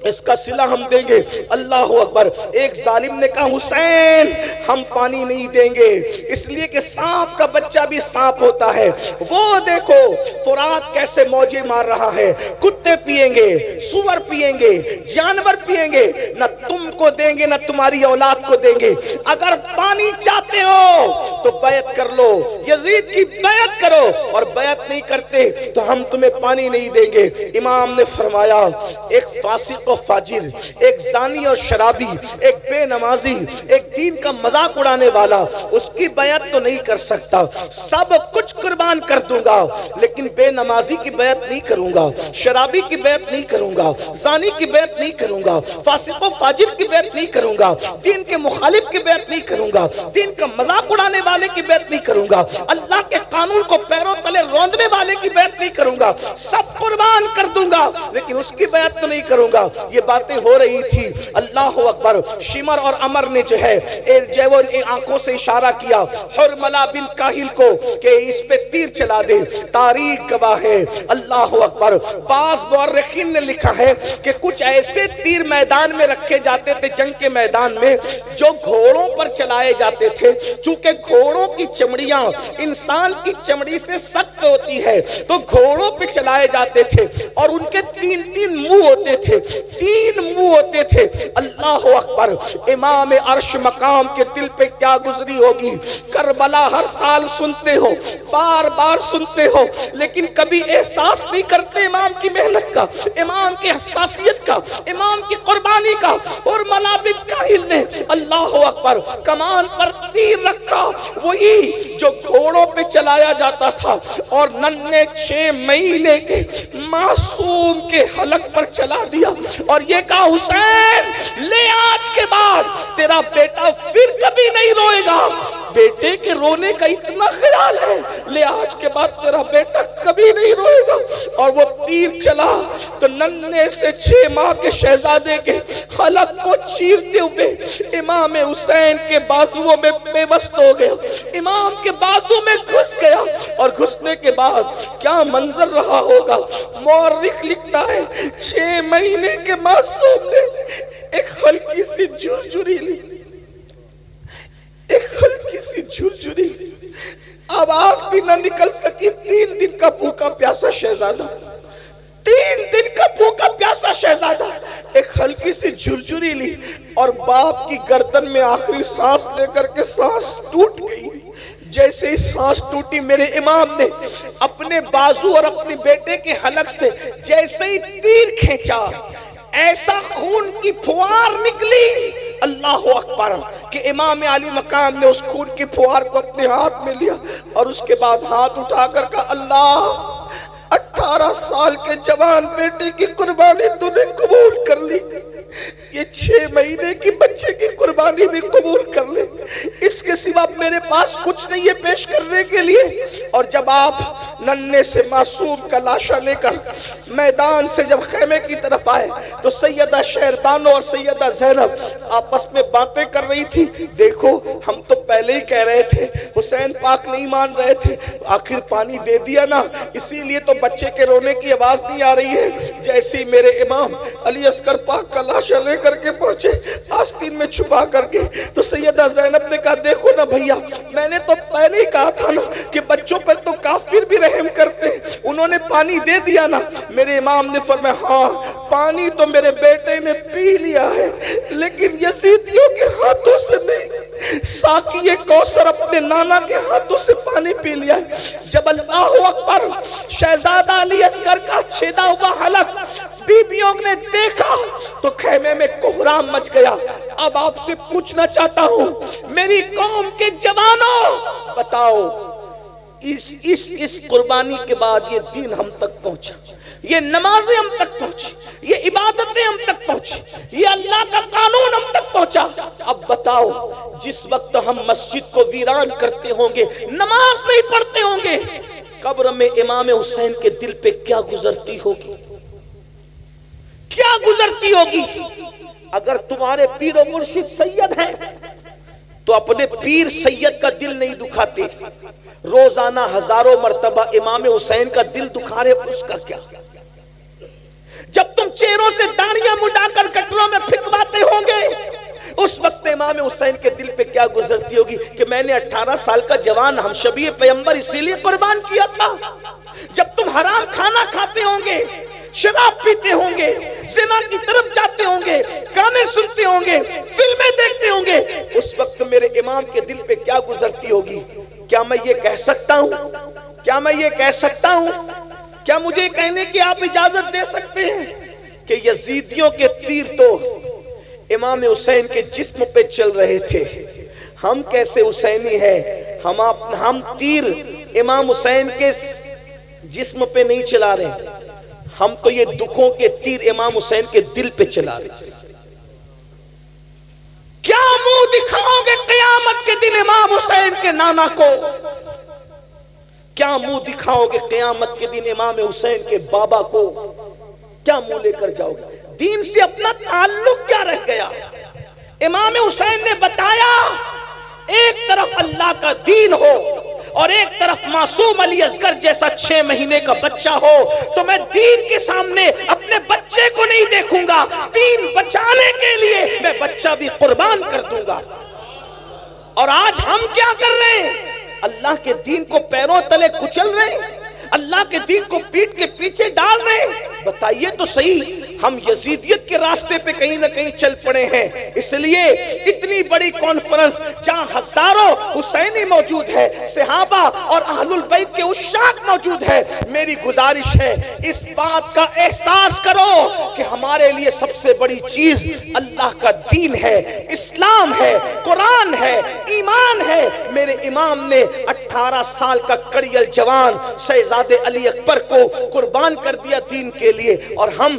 اس کا صلہ ہم دیں گے۔ اللہ اکبر، ایک ظالم نے کہا حسین ہم پانی نہیں دیں گے، اس لیے کہ سانپ کا بچہ بھی سانپ ہوتا ہے، وہ دیکھو فرات کیسے موجیں مار رہا ہے، کتے پیئیں گے، سور پیئیں گے، جانور پیئیں گے، نہ تم کو دیں گے نہ تمہاری اولاد کو دیں گے۔ اگر پانی چاہتے ہو تو بیعت کر لو، یزید کی بیعت کرو، اور بیعت نہیں کرتے تو ہم تمہیں پانی نہیں دیں گے۔ امام نے فرمایا ایک فاسق و فاجر، ایک زانی اور شرابی، ایک بے نمازی، ایک دین کا مذاق اڑانے والا، اس کی بیعت تو نہیں کر سکتا، سب کچھ قربان کر دوں گا لیکن بے نمازی کی بیعت نہیں کروں گا، شرابی کی بیعت نہیں کروں گا، زانی کی بیعت نہیں کروں گا، فاسق و فاجر کی بیعت نہیں کروں گا، دین کے مخالف کی بیعت نہیں کروں گا، دین کا مذاق اڑانے والے کی بیعت نہیں کروں گا، اللہ کے قانون کو پیروں تلے روندنے والے کی بیعت نہیں کروں گا، سب قربان کر دوں گا لیکن اس کی بیعت تو نہیں کروں گا۔ یہ باتیں ہو رہی تھی، اللہ اکبر، شمر اور عمر نے جو ہے آنکھوں سے اشارہ کیا حرملہ بن کاہل کو کہ اس پہ تیر چلا دے، تاریخ گواہ ہے، اللہ اکبر۔ بعض مورخین نے لکھا ہے کہ کچھ ایسے تیر میدان میں رکھے جاتے تھے جنگ کے میدان میں جو گھوڑوں پر چلائے جاتے تھے، چونکہ گھوڑوں کی چمڑیاں انسان کی چمڑی سے سخت ہوتی ہے تو گھوڑوں پہ چلائے جاتے تھے، اور ان کے 3 منہ ہوتے تھے، 3 منہ ہوتے تھے۔ اللہ اکبر، امام عرش مقام کے دل پہ کیا گزری ہوگی۔ کربلا ہر سال سنتے ہو، بار بار سنتے ہو، لیکن کبھی احساس نہیں کرتے امام کی محنت کا، امام کی حساسیت کا، امام کی قربانی کا۔ اور حرملہ بن کاہل نے اللہ اکبر کمان پر تیر رکھا، وہی جو گھوڑوں پہ چلایا جاتا تھا، اور ننھے 6 مہینے کے معصوم کے حلق پر چلا دیا، اور یہ کہا حسین لے آج کے بعد تیرا بیٹا پھر کبھی نہیں روئے گا، بیٹے کے رونے کا اتنا خیال ہے، لے آج کے بعد تیرا بیٹا کبھی نہیں روئے گا۔ اور وہ تیر چلا تو ننھے سے 6 ماہ کے شہزادے کے حلق کو چیرتے ہوئے امام حسین کے بازوؤں میں پیوست ہو گیا، امام کے بازو میں گھس گیا، اور گھسنے کے بعد کیا منظر رہا ہوگا۔ مورخ لکھتا ہے 6 مہینے کے معصوم نے ایک ہلکی سی جھرجھری لی، ایک ہلکی سی جھرجھری لی، آواز بھی نہ نکل سکی۔ 3 دن کا بھوکا پیاسا شہزادہ، 3 دن کا بھوکا پیاسا شہزادہ ایک ہلکی سی جھرجھری لی، اور باپ کی گردن میں آخری سانس لے کر کے سانس ٹوٹ گئی۔ جیسے ہی سانس ٹوٹی، میرے امام نے اپنے بازو اور اپنے بیٹے کے حلق سے جیسے ہی تیر کھینچا، ایسا خون کی پھوار نکلی، اللہ اکبر، کہ امام علی مقام نے اس خون کی پھوار کو اپنے ہاتھ میں لیا، اور اس کے بعد ہاتھ اٹھا کر کہا اللہ 18 سال کے جوان بیٹے کی قربانی تو نے قبول کر لی، یہ 6 مہینے کی بچے کی قربانی بھی قبول کر لے، اس کے سوا میرے پاس کچھ نہیں ہے پیش کرنے کے لیے۔ اور جب آپ ننھے سے معصوم کا لاشا لے کر میدان سے جب خیمے کی طرف آئے تو سیدہ شہربانو اور سیدہ زینب آپس میں باتیں کر رہی تھی، دیکھو ہم تو پہلے ہی کہہ رہے تھے، حسین پاک نہیں مان رہے تھے، آخر پانی دے دیا نا، اسی لیے تو بچے کے رونے کی آواز نہیں آ رہی ہے۔ جیسے ہی میرے امام علی اصغر پاک کا لاشا لے کر کے پہنچے آستین میں چھپا کر کے، تو سیدہ زینب نے کہا دیکھو نا بھیا، میں نے تو پہلے ہی کہا تھا نا کہ بچوں پر تو کافر بھی رحم کرتے ہیں، انہوں نے پانی دے دیا نا۔ میرے امام نے فرمایا ہاں پانی تو میرے بیٹے نے پی لیا ہے، لیکن یزیدیوں کے ہاتھوں سے نہیں، ساقی کوثر اپنے نانا کے ہاتھوں سے پانی پی لیا ہے۔ جب اللہ اکبر شہزادہ علی اصغر کا چھیدا ہوا حلق بیبیوں نے دیکھا تو خیمے میں کوہرام مچ گیا۔ اب آپ سے پوچھنا چاہتا ہوں میری قوم کے جوانوں، بتاؤ اس قربانی کے بعد یہ دین ہم تک پہنچا، یہ نمازیں ہم تک پہنچی، یہ عبادتیں ہم تک پہنچی، یہ اللہ کا قانون ہم تک پہنچا۔ اب بتاؤ جس وقت ہم مسجد کو ویران کرتے ہوں گے، نماز نہیں پڑھتے ہوں گے، قبر میں امام حسین کے دل پہ کیا گزرتی ہوگی، کیا گزرتی ہوگی؟ اگر تمہارے پیر و مرشد سید ہیں تو اپنے پیر سید کا دل نہیں دکھاتے، روزانہ ہزاروں مرتبہ امام حسین کا دل دکھا رہے، اس کا کیا؟ جب تم چہروں سے داڑیاں مڈا کر کٹروں میں پھینکواتے ہوں گے، اس وقت امام حسین کے دل پہ کیا گزرتی ہوگی کہ میں نے 18 سال کا جوان ہم شبیہ پیغمبر اسی لیے قربان کیا تھا۔ جب تم حرام کھانا کھاتے ہوں گے، شراب پیتے ہوں گے، زنا کی طرف جاتے ہوں گے، گانے سنتے ہوں گے، فلمیں دیکھتے ہوں گے، اس وقت میرے امام کے دل پہ کیا گزرتی ہوگی؟ کیا میں یہ کہہ سکتا ہوں؟ کیا میں یہ کہہ سکتا ہوں؟ کیا مجھے کہنے کی آپ اجازت دے سکتے ہیں کہ یزیدیوں کے تیر تو امام حسین کے جسم پہ چل رہے تھے، ہم کیسے حسینی ہیں؟ ہم تیر امام حسین کے جسم پہ نہیں چلا رہے، ہم تو یہ دکھوں کے تیر امام حسین کے دل پہ چلا رہے۔ کیا منہ دکھاؤ گے قیامت کے دن امام حسین کے نانا کو؟ کیا منہ دکھاؤ گے قیامت کے دن امام حسین کے بابا کو؟ کیا منہ لے کر جاؤ گے؟ دین سے اپنا تعلق کیا رہ گیا؟ امام حسین نے بتایا ایک طرف اللہ کا دین ہو اور ایک طرف معصوم علی اصغر جیسا 6 مہینے کا بچہ ہو، تو میں دین کے سامنے اپنے بچے کو نہیں دیکھوں گا، دین بچانے کے لیے میں بچہ بھی قربان کر دوں گا۔ اور آج ہم کیا کر رہے ہیں؟ اللہ کے دین کو پیروں تلے کچل رہے ہیں، اللہ کے دین کو پیٹ کے پیچھے ڈال رہے ہیں۔ بتائیے تو صحیح، ہم یزیدیت کے راستے پہ کہیں نہ کہیں چل پڑے ہیں۔ اس لیے اتنی بڑی کانفرنس جہاں ہزاروں حسینی موجود ہے، صحابہ اور اہل البیت کے عشاق موجود ہے، میری گزارش ہے اس بات کا احساس کرو کہ ہمارے لیے سب سے بڑی چیز اللہ کا دین ہے، اسلام ہے، قرآن ہے، ایمان ہے۔ میرے امام نے 18 سال کا کڑیل جوان شہزادے علی اکبر کو قربان کر دیا دین کے لیے، اور ہم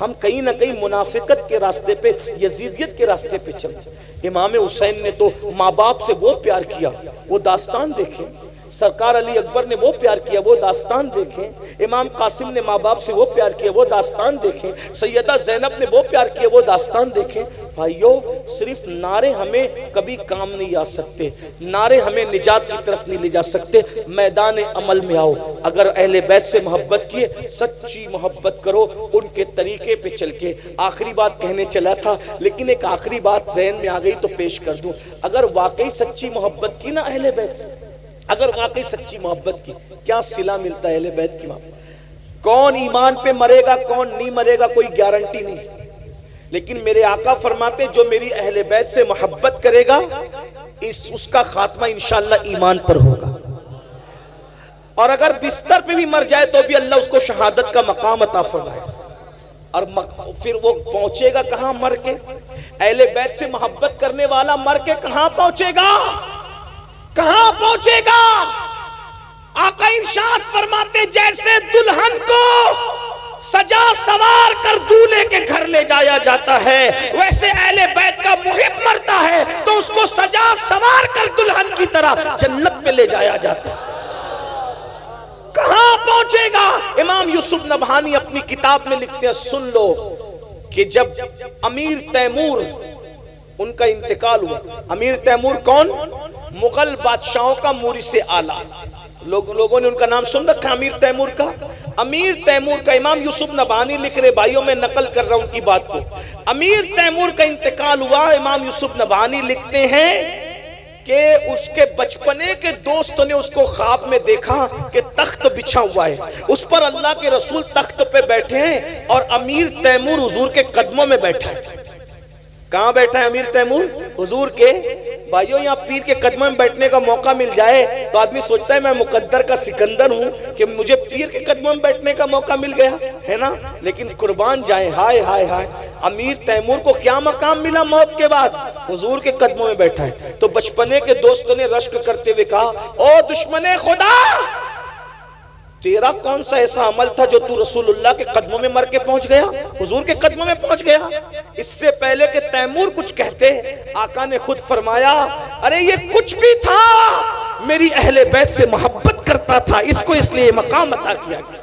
ہم کہیں نہ کہیں منافقت کے راستے پہ، یزیدیت کے راستے پہ چلے۔ امام حسین نے تو ماں باپ سے وہ پیار کیا، وہ داستان دیکھیں۔ سرکار علی اکبر نے وہ پیار کیا، وہ داستان دیکھیں۔ امام قاسم نے ماں باپ سے وہ پیار کیا، وہ داستان دیکھیں۔ سیدہ زینب نے وہ پیار کیا، وہ داستان دیکھیں۔ بھائیو، صرف نعرے ہمیں کبھی کام نہیں آ سکتے، نعرے ہمیں نجات کی طرف نہیں لے جا سکتے۔ میدان عمل میں آؤ، اگر اہل بیت سے محبت کیے، سچی محبت کرو ان کے طریقے پہ چل کے۔ آخری بات کہنے چلا تھا، لیکن ایک آخری بات ذہن میں آ گئی تو پیش کر دوں۔ اگر واقعی سچی محبت کی نا اہل بیت سے، اگر واقعی سچی محبت کی، کیا صلہ ملتا ہے اہل بیت کی محبت؟ کون ایمان پہ مرے گا، کون نہیں مرے گا، کوئی گارنٹی نہیں، لیکن میرے آقا فرماتے جو میری اہل بیت سے محبت کرے گا اس کا خاتمہ انشاءاللہ ایمان پر ہوگا، اور اگر بستر پہ بھی مر جائے تو بھی اللہ اس کو شہادت کا مقام عطا فرمائے۔ اور پھر وہ پہنچے گا کہاں مر کے؟ اہل بیت سے محبت کرنے والا مر کے کہاں پہنچے گا؟ کہاں پہنچے گا؟ آقا ارشاد فرماتے جیسے دلہن کو سجا سوار کر دولہے کے گھر لے جایا جاتا ہے، ویسے اہل بیت کا محب مرتا ہے تو اس کو سجا سوار کر دلہن کی طرح جنت پہ لے جایا جاتا ہے۔ کہاں پہنچے گا؟ امام یوسف نبہانی اپنی کتاب میں لکھتے ہیں، سن لو کہ جب امیر تیمور ان کا انتقال ہوا۔ امیر تیمور کون؟ مغل بادشاہوں کا مورث اعلیٰ، لوگوں نے ان کا نام سن رکھا امیر تیمور کا۔ امیر تیمور کا امام یوسف نبہانی لکھ رہے، بھائیوں میں نقل کر رہا ہوں ان کی بات کو۔ امیر تیمور کا انتقال ہوا، امام یوسف نبہانی لکھتے ہیں کہ اس کے بچپنے کے دوستوں نے اس کو خواب میں دیکھا کہ تخت بچھا ہوا ہے، اس پر اللہ کے رسول تخت پہ بیٹھے ہیں اور امیر تیمور حضور کے قدموں میں بیٹھا ہے۔ کہاں بیٹھا ہے امیر تیمور؟ حضور کے۔ بھائیوں، یہاں پیر کے قدموں میں بیٹھنے کا موقع مل جائے تو آدمی سوچتا ہے میں مقدر کا سکندر ہوں کہ مجھے پیر کے قدموں میں بیٹھنے کا موقع مل گیا ہے نا، لیکن قربان جائیں، ہائے ہائے ہائے، امیر تیمور کو کیا مقام ملا موت کے بعد؟ حضور کے قدموں میں بیٹھا ہے۔ تو بچپنے کے دوستوں نے رشک کرتے ہوئے کہا، او دشمن خدا، تیرا کون سا ایسا عمل تھا جو تو رسول اللہ کے قدموں میں مر کے پہنچ گیا، حضور کے قدموں میں پہنچ گیا؟ اس سے پہلے کہ تیمور کچھ کہتے، آقا نے خود فرمایا، ارے یہ کچھ بھی تھا، میری اہل بیت سے محبت کرتا تھا، اس کو اس لیے مقام عطا کیا گیا۔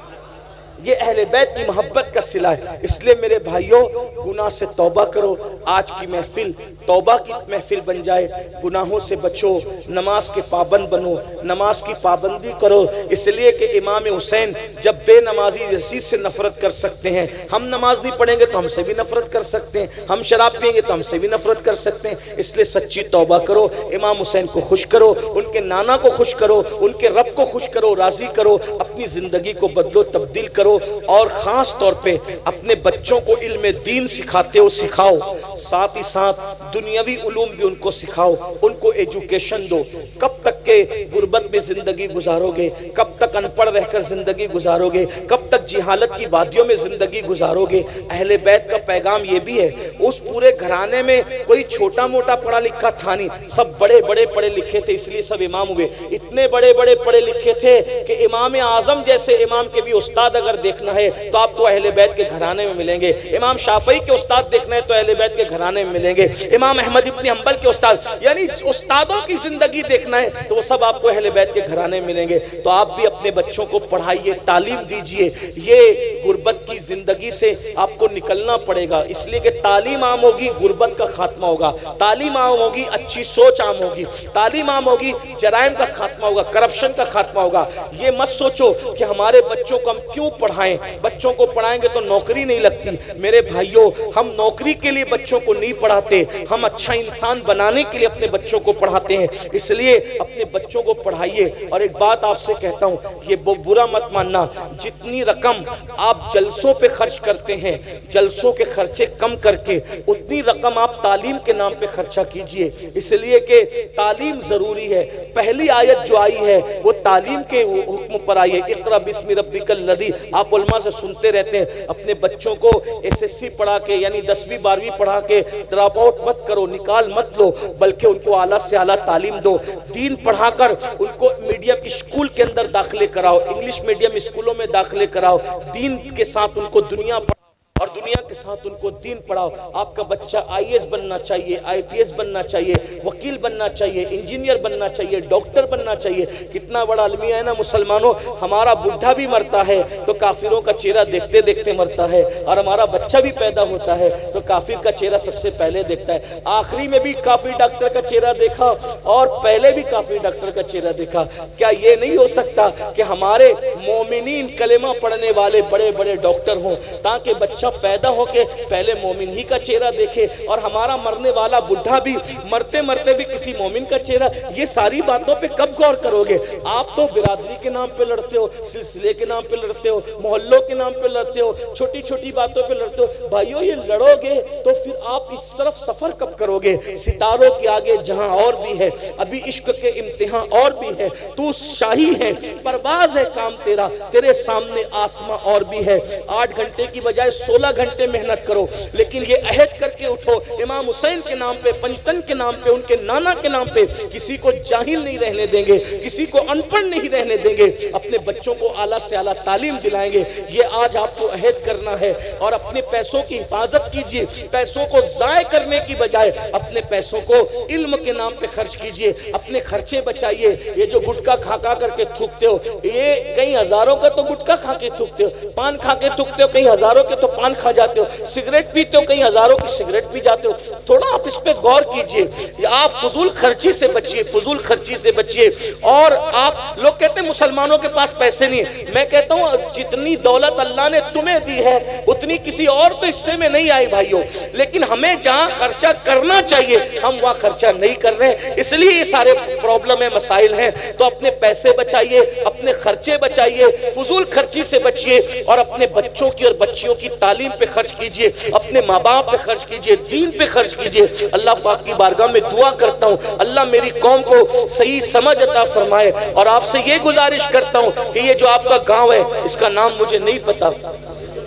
یہ اہل بیت کی محبت کا صلہ ہے۔ اس لیے میرے بھائیوں، گناہ سے توبہ کرو۔ آج کی محفل توبہ کی محفل بن جائے، گناہوں سے بچو، نماز کے پابند بنو، نماز کی پابندی کرو، اس لیے کہ امام حسین جب بے نمازی یزید سے نفرت کر سکتے ہیں، ہم نماز نہیں پڑھیں گے تو ہم سے بھی نفرت کر سکتے ہیں، ہم شراب پئیں گے تو ہم سے بھی نفرت کر سکتے ہیں۔ اس لیے سچی توبہ کرو، امام حسین کو خوش کرو، ان کے نانا کو خوش کرو، ان کے رب کو خوش کرو، راضی کرو، اپنی زندگی کو بدلو، تبدیل کرو، اور خاص طور پہ اپنے بچوں کو علم دین سکھاتے ہو سکھاؤ، ساتھ ہی ساتھ دنیاوی علوم بھی ان کو سکھاؤ، ان کو ایجوکیشن دو۔ کب تک کہ غربت میں زندگی گزارو گے؟ کب تک ان پڑھ رہ کر زندگی گزارو گے؟ کب تک جہالت کی وادیوں میں زندگی گزارو گے؟ اہل بیت کا پیغام یہ بھی ہے، اس پورے گھرانے میں کوئی چھوٹا موٹا پڑھا لکھا تھا نہیں، سب بڑے بڑے پڑھے لکھے تھے، اس لیے سب امام ہوئے۔ اتنے بڑے بڑے پڑھے لکھے تھے کہ امام اعظم جیسے امام کے بھی استاد اگر دیکھنا ہے تو آپ کو اہل بیت کے گھرانے میں ملیں گے، امام شافعی کے استاد دیکھنا ہے تو اہل بیت کے گھرانے میں ملیں گے، امام احمد ابن حنبل کے استاد، یعنی استادوں کی زندگی دیکھنا ہے تو وہ سب آپ کو اہل بیت کے گھرانے میں ملیں گے۔ تو آپ بھی اپنے بچوں کو پڑھائیے، تعلیم دیجئے، یہ غربت کی زندگی سے آپ کو نکلنا پڑے گا، اس لیے کہ تعلیم عام ہوگی، غربت کا خاتمہ ہوگا، تعلیم عام ہوگی، اچھی سوچ عام ہوگی، تعلیم عام ہوگی، جرائم کا خاتمہ ہوگا، کرپشن کا خاتمہ ہوگا۔ یہ مت سوچو کہ ہمارے بچوں کو ہم کیوں پڑھائیں، بچوں کو پڑھائیں گے تو نوکری نہیں لگتی۔ میرے بھائیوں، ہم نوکری کے لیے بچوں کو نہیں پڑھاتے، ہم اچھا انسان بنانے کے لیے اپنے بچوں کو پڑھاتے ہیں، اس لیے اپنے بچوں کو پڑھائیے۔ اور ایک بات آپ سے کہتا ہوں، یہ برا مت ماننا، جتنی رقم آپ جلسوں پہ خرچ کرتے ہیں، جلسوں کے خرچے کم کر کے اتنی رقم آپ تعلیم کے نام پہ خرچہ کیجئے، اس لیے کہ تعلیم ضروری ہے۔ پہلی آیت جو آئی ہے وہ تعلیم کے حکم پر آئی ہے، اقرأ بسم ربک الذی۔ آپ علماء سے سنتے رہتے ہیں، اپنے بچوں کو SSC پڑھا کے، یعنی 10ویں 12ویں پڑھا کے ڈراپ آؤٹ مت کرو، نکال مت لو، بلکہ ان کو اعلیٰ سے اعلیٰ تعلیم دو۔ دین پڑھا کر ان کو میڈیم اسکول کے اندر داخلے کراؤ، انگلش میڈیم اسکولوں میں داخلے کراؤ، دین کے ساتھ ان کو دنیا پڑھاؤ۔ اور دنیا کے ساتھ ان کو دین پڑھاؤ۔ آپ کا بچہ IAS بننا چاہیے، IPS بننا چاہیے، وکیل بننا چاہیے، انجینئر بننا چاہیے، ڈاکٹر بننا چاہیے۔ کتنا بڑا المیہ ہے نا مسلمانوں، ہمارا بڈھا بھی مرتا ہے تو کافروں کا چہرہ دیکھتے دیکھتے مرتا ہے، اور ہمارا بچہ بھی پیدا ہوتا ہے تو کافر کا چہرہ سب سے پہلے دیکھتا ہے۔ آخری میں بھی کافر ڈاکٹر کا چہرہ دیکھا اور پہلے بھی کافر ڈاکٹر کا چہرہ دیکھا۔ کیا یہ نہیں ہو سکتا کہ ہمارے مومنین کلمہ پڑھنے والے بڑے بڑے ڈاکٹر ہوں، تاکہ بچہ پیدا ہو کے پہلے مومن ہی کا چہرہ دیکھے، اور ہمارا مرنے والا بڈھا بھی مرتے مرتے بھی کسی مومن کا چہرہ؟ یہ ساری باتوں پہ کب غور کرو گے؟ آپ تو برادری کے نام پہ لڑتے ہو، سلسلے کے نام پہ لڑتے ہو، محلوں کے نام پہ لڑتے ہو، چھوٹی چھوٹی باتوں پہ لڑتے ہو۔ بھائیو یہ لڑو گے تو پھر آپ اس طرف سفر کب کرو گے؟ ستاروں کے آگے جہاں اور بھی ہے، ابھی عشق کے امتحان اور بھی ہے، تو شاہی ہے، پرواز ہے کام تیرا، تیرے سامنے آسماں اور بھی ہے۔ 8 گھنٹے کی بجائے 16 گھنٹے محنت کرو، لیکن یہ عہد کر کے اٹھو، امام حسین کے نام پہ، پنجتن کے نام پہ، ان کے نانا کے نام پہ کسی کو جاہل نہیں رہنے دیں گے، کسی کو ان پڑھ نہیں رہنے دیں گے، اپنے بچوں کو اعلیٰ سے اعلیٰ تعلیم دلائیں گے۔ یہ آج آپ کو عہد کرنا ہے، اور اپنے پیسوں کی حفاظت کیجئے، پیسوں کو ضائع کرنے کی بجائے اپنے پیسوں کو علم کے نام پہ خرچ کیجئے، اپنے خرچے بچائیے۔ یہ جو گٹکا کھا کر کے تھوکتے ہو، یہ کئی ہزاروں کا تو گٹکا کھا کے تھوکتے ہو، پان کھا کے تھوکتے ہو، کئی ہزاروں کے تو پان کھا جاتے ہو، سگریٹ پیتے ہو، کئی ہزاروں کی سگریٹ پی جاتے ہو۔ تھوڑا آپ اس پہ غور کیجئے، آپ فضول خرچی سے بچیے، فضول خرچی سے بچیے۔ اور آپ لوگ کہتے ہیں مسلمانوں کے پاس پیسے نہیں، میں کہتا ہوں جتنی دولت اللہ نے تمہیں دی ہے اتنی کسی اور تو حصے میں نہیں آئی بھائیوں، لیکن ہمیں جہاں خرچہ کرنا چاہیے ہم وہاں خرچہ نہیں کر رہے، اس لیے یہ سارے پرابلم ہیں، مسائل ہیں۔ تو اپنے پیسے بچائیے، اپنے خرچے بچائیے، فضول خرچی سے بچیے، اور اپنے بچوں کی اور بچیوں کی تعلیم پہ خرچ کیجئے، اپنے ماں باپ پہ خرچ کیجئے، دین پہ خرچ کیجئے۔ اللہ پاک کی بارگاہ میں دعا کرتا ہوں اللہ میری قوم کو صحیح سمجھ عطا فرمائے، اور آپ سے یہ گزارش کرتا ہوں کہ یہ جو آپ کا گاؤں ہے اس کا نام مجھے نہیں پتا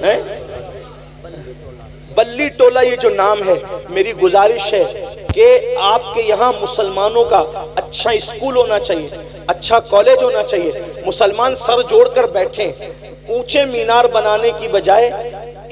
ہے، بلی ٹولہ یہ جو نام ہے، میری گزارش ہے کہ آپ کے یہاں مسلمانوں کا اچھا اسکول ہونا چاہیے، اچھا کالج ہونا چاہیے، مسلمان سر جوڑ کر بیٹھیں، اونچے مینار بنانے کی بجائے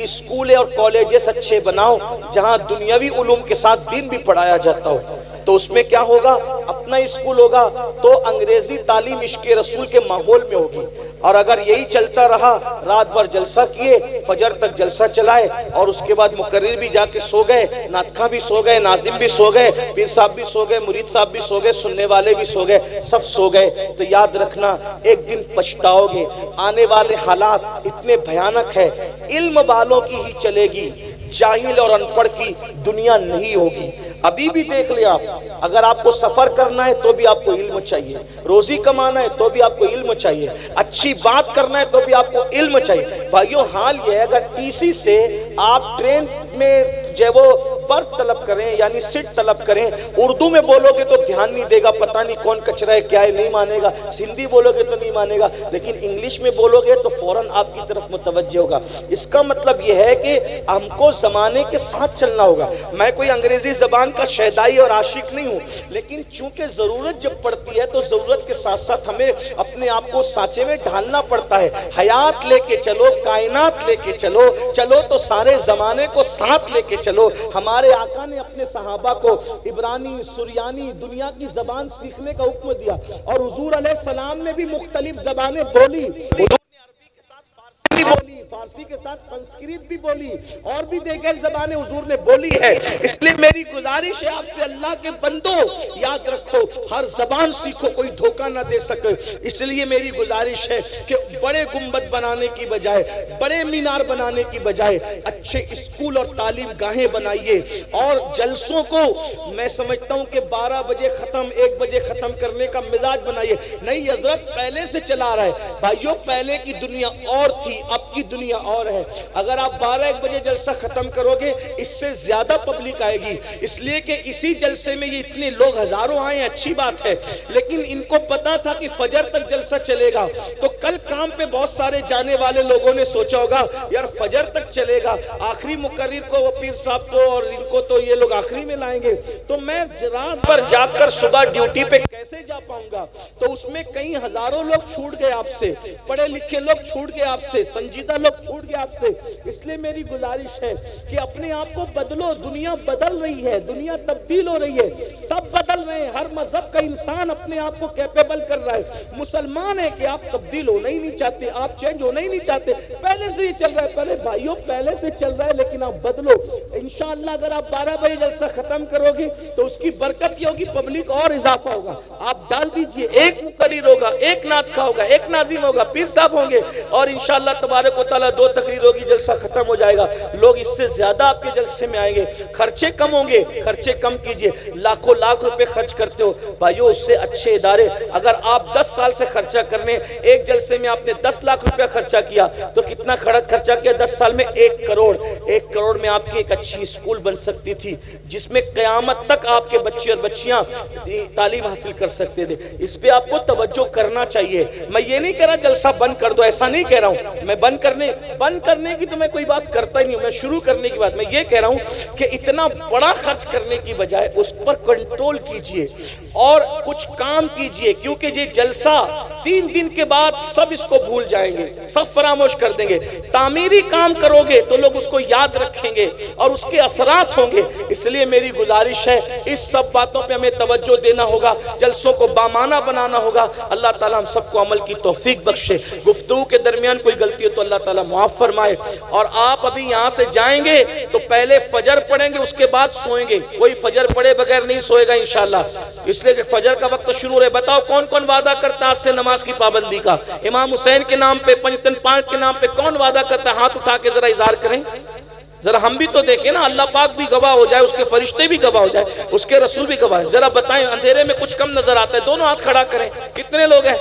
اسکول اور کالجز اچھے بناؤ جہاں دنیاوی علوم کے ساتھ دین بھی پڑھایا جاتا ہو۔ تو اس میں کیا ہوگا؟ اپنا اسکول ہوگا تو انگریزی تعلیم عشق رسول کے ماحول میں ہوگی، اور اگر یہی چلتا رہا رات بھر جلسہ کیے، فجر تک جلسہ چلائے، اور اس کے بعد مقرر بھی جا کے سو گئے، ناطقہ بھی سو گئے، ناظم بھی سو گئے، پیر صاحب بھی سو گئے، مرید صاحب بھی سو گئے، سننے والے بھی سو گئے، سب سو گئے، تو یاد رکھنا ایک دن پچھتاؤ گے۔ آنے والے حالات اتنے بھیانک ہے، علم والوں کی ہی چلے گی، جاہل اور ان پڑھ کی دنیا نہیں ہوگی۔ ابھی بھی دیکھ لیں آپ، اگر آپ کو سفر کرنا ہے تو بھی آپ کو علم چاہیے، روزی کمانا ہے تو بھی آپ کو علم چاہیے، اچھی بات کرنا ہے تو بھی آپ کو علم چاہیے۔ بھائیو حال یہ ہے، اگر TC سے آپ ٹرین میں جو وہ برتھ طلب کریں یعنی سیٹ طلب کریں، اردو میں بولو گے تو دھیان نہیں دے گا، پتہ نہیں کون کچرا ہے کیا ہے، نہیں مانے گا، ہندی بولو گے تو نہیں مانے گا، لیکن انگلش میں بولو گے تو فوراً آپ کی طرف متوجہ ہوگا۔ اس کا مطلب یہ ہے کہ ہم کو زمانے کے ساتھ چلنا ہوگا۔ میں کوئی انگریزی زبان کا شیدائی اور عاشق نہیں ہوں، لیکن چونکہ ضرورت جب پڑتی ہے تو ضرورت کے ساتھ ساتھ ہمیں اپنے آپ کو سانچے میں ڈھالنا پڑتا ہے۔ حیات لے کے چلو، کائنات لے کے چلو، چلو تو سارے زمانے کو ساتھ لے کے چلو۔ ہمارے آقا نے اپنے صحابہ کو عبرانی، سریانی، دنیا کی زبان سیکھنے کا حکم دیا، اور حضور علیہ السلام نے بھی مختلف زبانیں بولی، بولی، فارسی کے ساتھ سنسکرت بھی بولی، اور بھی دیگر زبانیں حضور نے بولی ہے۔ اس لیے میری گزارش ہے آپ سے، اللہ کے بندو یاد رکھو ہر زبان سیکھو، کوئی دھوکہ نہ دے سکے۔ اس لیے میری گزارش ہے کہ بڑے گنبد بنانے کی بجائے، بڑے مینار بنانے کی بجائے اچھے اسکول اور تعلیم گاہیں بنائیے، اور جلسوں کو میں سمجھتا ہوں کہ 12 بجے ختم، 1 بجے ختم کرنے کا مزاج بنائیے۔ نہیں حضرت پہلے سے چلا رہا ہے، بھائیوں پہلے کی دنیا اور تھی، اب کی دنیا اور ہے۔ اگر آپ 12-1 بجے جلسہ ختم کرو گے اس سے زیادہ پبلک آئے گی، اس لیے کہ اسی جلسے میں یہ اتنے لوگ ہزاروں آئے ہیں، اچھی بات ہے، لیکن ان کو پتا تھا کہ فجر تک جلسہ چلے گا، تو کل کام پہ بہت سارے جانے والے لوگوں نے سوچا ہوگا یار فجر تک چلے گا، آخری مقرر کو، وہ پیر صاحب کو اور ان کو تو یہ لوگ آخری میں لائیں گے، تو میں رات پر جا کر صبح ڈیوٹی پہ کیسے جا پاؤں گا؟ تو اس میں کئی ہزاروں لوگ چھوٹ گئے آپ سے، پڑھے لکھے لوگ چھوٹ گئے آپ سے، سنجیدہ لوگ چھوٹ گئے آپ سے، اس لیے میری گزارش ہے کہ اپنے آپ کو بدلو، دنیا بدل رہی ہے، دنیا تبدیل ہو رہی ہے، سب بدل رہے ہیں، ہر مذہب کا انسان اپنے آپ کو کیپیبل کر رہا ہے۔ مسلمان ہے کہ آپ تبدیل ہونا ہی نہیں چاہتے، آپ چینج ہونا ہی نہیں چاہتے، پہلے سے ہی چل رہا ہے، پہلے بھائیوں پہلے سے چل رہا ہے، لیکن آپ بدلو۔ انشاءاللہ اگر آپ 12 بجے جلسہ ختم کرو گے تو اس کی برکت یہ ہوگی، پبلک اور اضافہ ہوگا۔ آپ ڈال دیجئے، ایک مقرر ہوگا، ایک نعت خواہ ہوگا، ایک ناظم ہوگا، پیر صاحب ہوں گے، اور انشاءاللہ تبارک و تعالیٰ 2 تقریر ہوگی، جلسہ ختم ہو جائے گا۔ لوگ اس سے زیادہ آپ کے جلسے میں آئیں گے، خرچے کم ہوں گے، خرچے کم کیجئے۔ لاکھوں لاکھ روپے خرچ کرتے ہو بھائیو، اس سے اچھے ادارے، اگر آپ 10 سال سے خرچہ کرنے، ایک جلسے میں آپ نے 10 لاکھ روپے خرچہ کیا تو کتنا خرچہ کیا 10 سال میں؟ 1 کروڑ۔ 1 کروڑ میں آپ کی ایک اچھی اسکول بن سکتی تھی، جس میں قیامت تک آپ کے بچے اور بچیاں تعلیم حاصل کر سکتے تھے۔ اس پہ آپ کو توجہ کرنا چاہیے۔ میں یہ نہیں کہہ رہا جلسہ بند کر دو، ایسا نہیں کہہ رہا ہوں میں، بند کرنے کی تو میں کوئی بات کرتا ہی نہیں ہوں، میں شروع کرنے کی بات میں یہ کہہ رہا ہوں کہ اتنا بڑا خرچ کرنے کی بجائے اس پر کنٹرول کیجئے اور کچھ کام کیجئے، کیونکہ یہ جلسہ 3 دن کے بعد سب اس کو بھول جائیں گے، سب فراموش کر دیں گے۔ تعمیری کام کرو گے تو لوگ اس کو یاد رکھیں گے اور اس کے اثرات ہوں گے۔ اس لیے میری گزارش ہے، اس سب باتوں پہ ہمیں توجہ دینا ہوگا، جلسوں کو بامانہ بنانا ہوگا۔ اللہ تعالیٰ ہم سب کو عمل کی توفیق بخشے۔ گفتگو کے درمیان کوئی غلطی ہو تو اللہ تعالیٰ معاف فرمائے۔ اور آپ ابھی یہاں سے جائیں گے تو پہلے فجر پڑھیں گے، اس کے بعد سوئیں گے، کوئی فجر پڑھے بغیر نہیں سوئے گا انشاءاللہ، اس لیے کہ فجر کا وقت شروع ہے۔ بتاؤ کون کون وعدہ کرتا ہے آج سے نماز کی پابندی کا؟ امام حسین کے نام پہ، پنجتن پانچ کے نام پہ کون وعدہ کرتا ہے؟ ہاتھ اٹھا کے ذرا اظہار کریں، ذرا ہم بھی تو دیکھیں نا، اللہ پاک بھی گواہ ہو جائے، اس کے فرشتے بھی گواہ ہو جائے، اس کے رسول بھی گواہ، ذرا بتائیں، اندھیرے میں کچھ کم نظر آتا ہے، دونوں ہاتھ کھڑا کریں، کتنے لوگ ہیں؟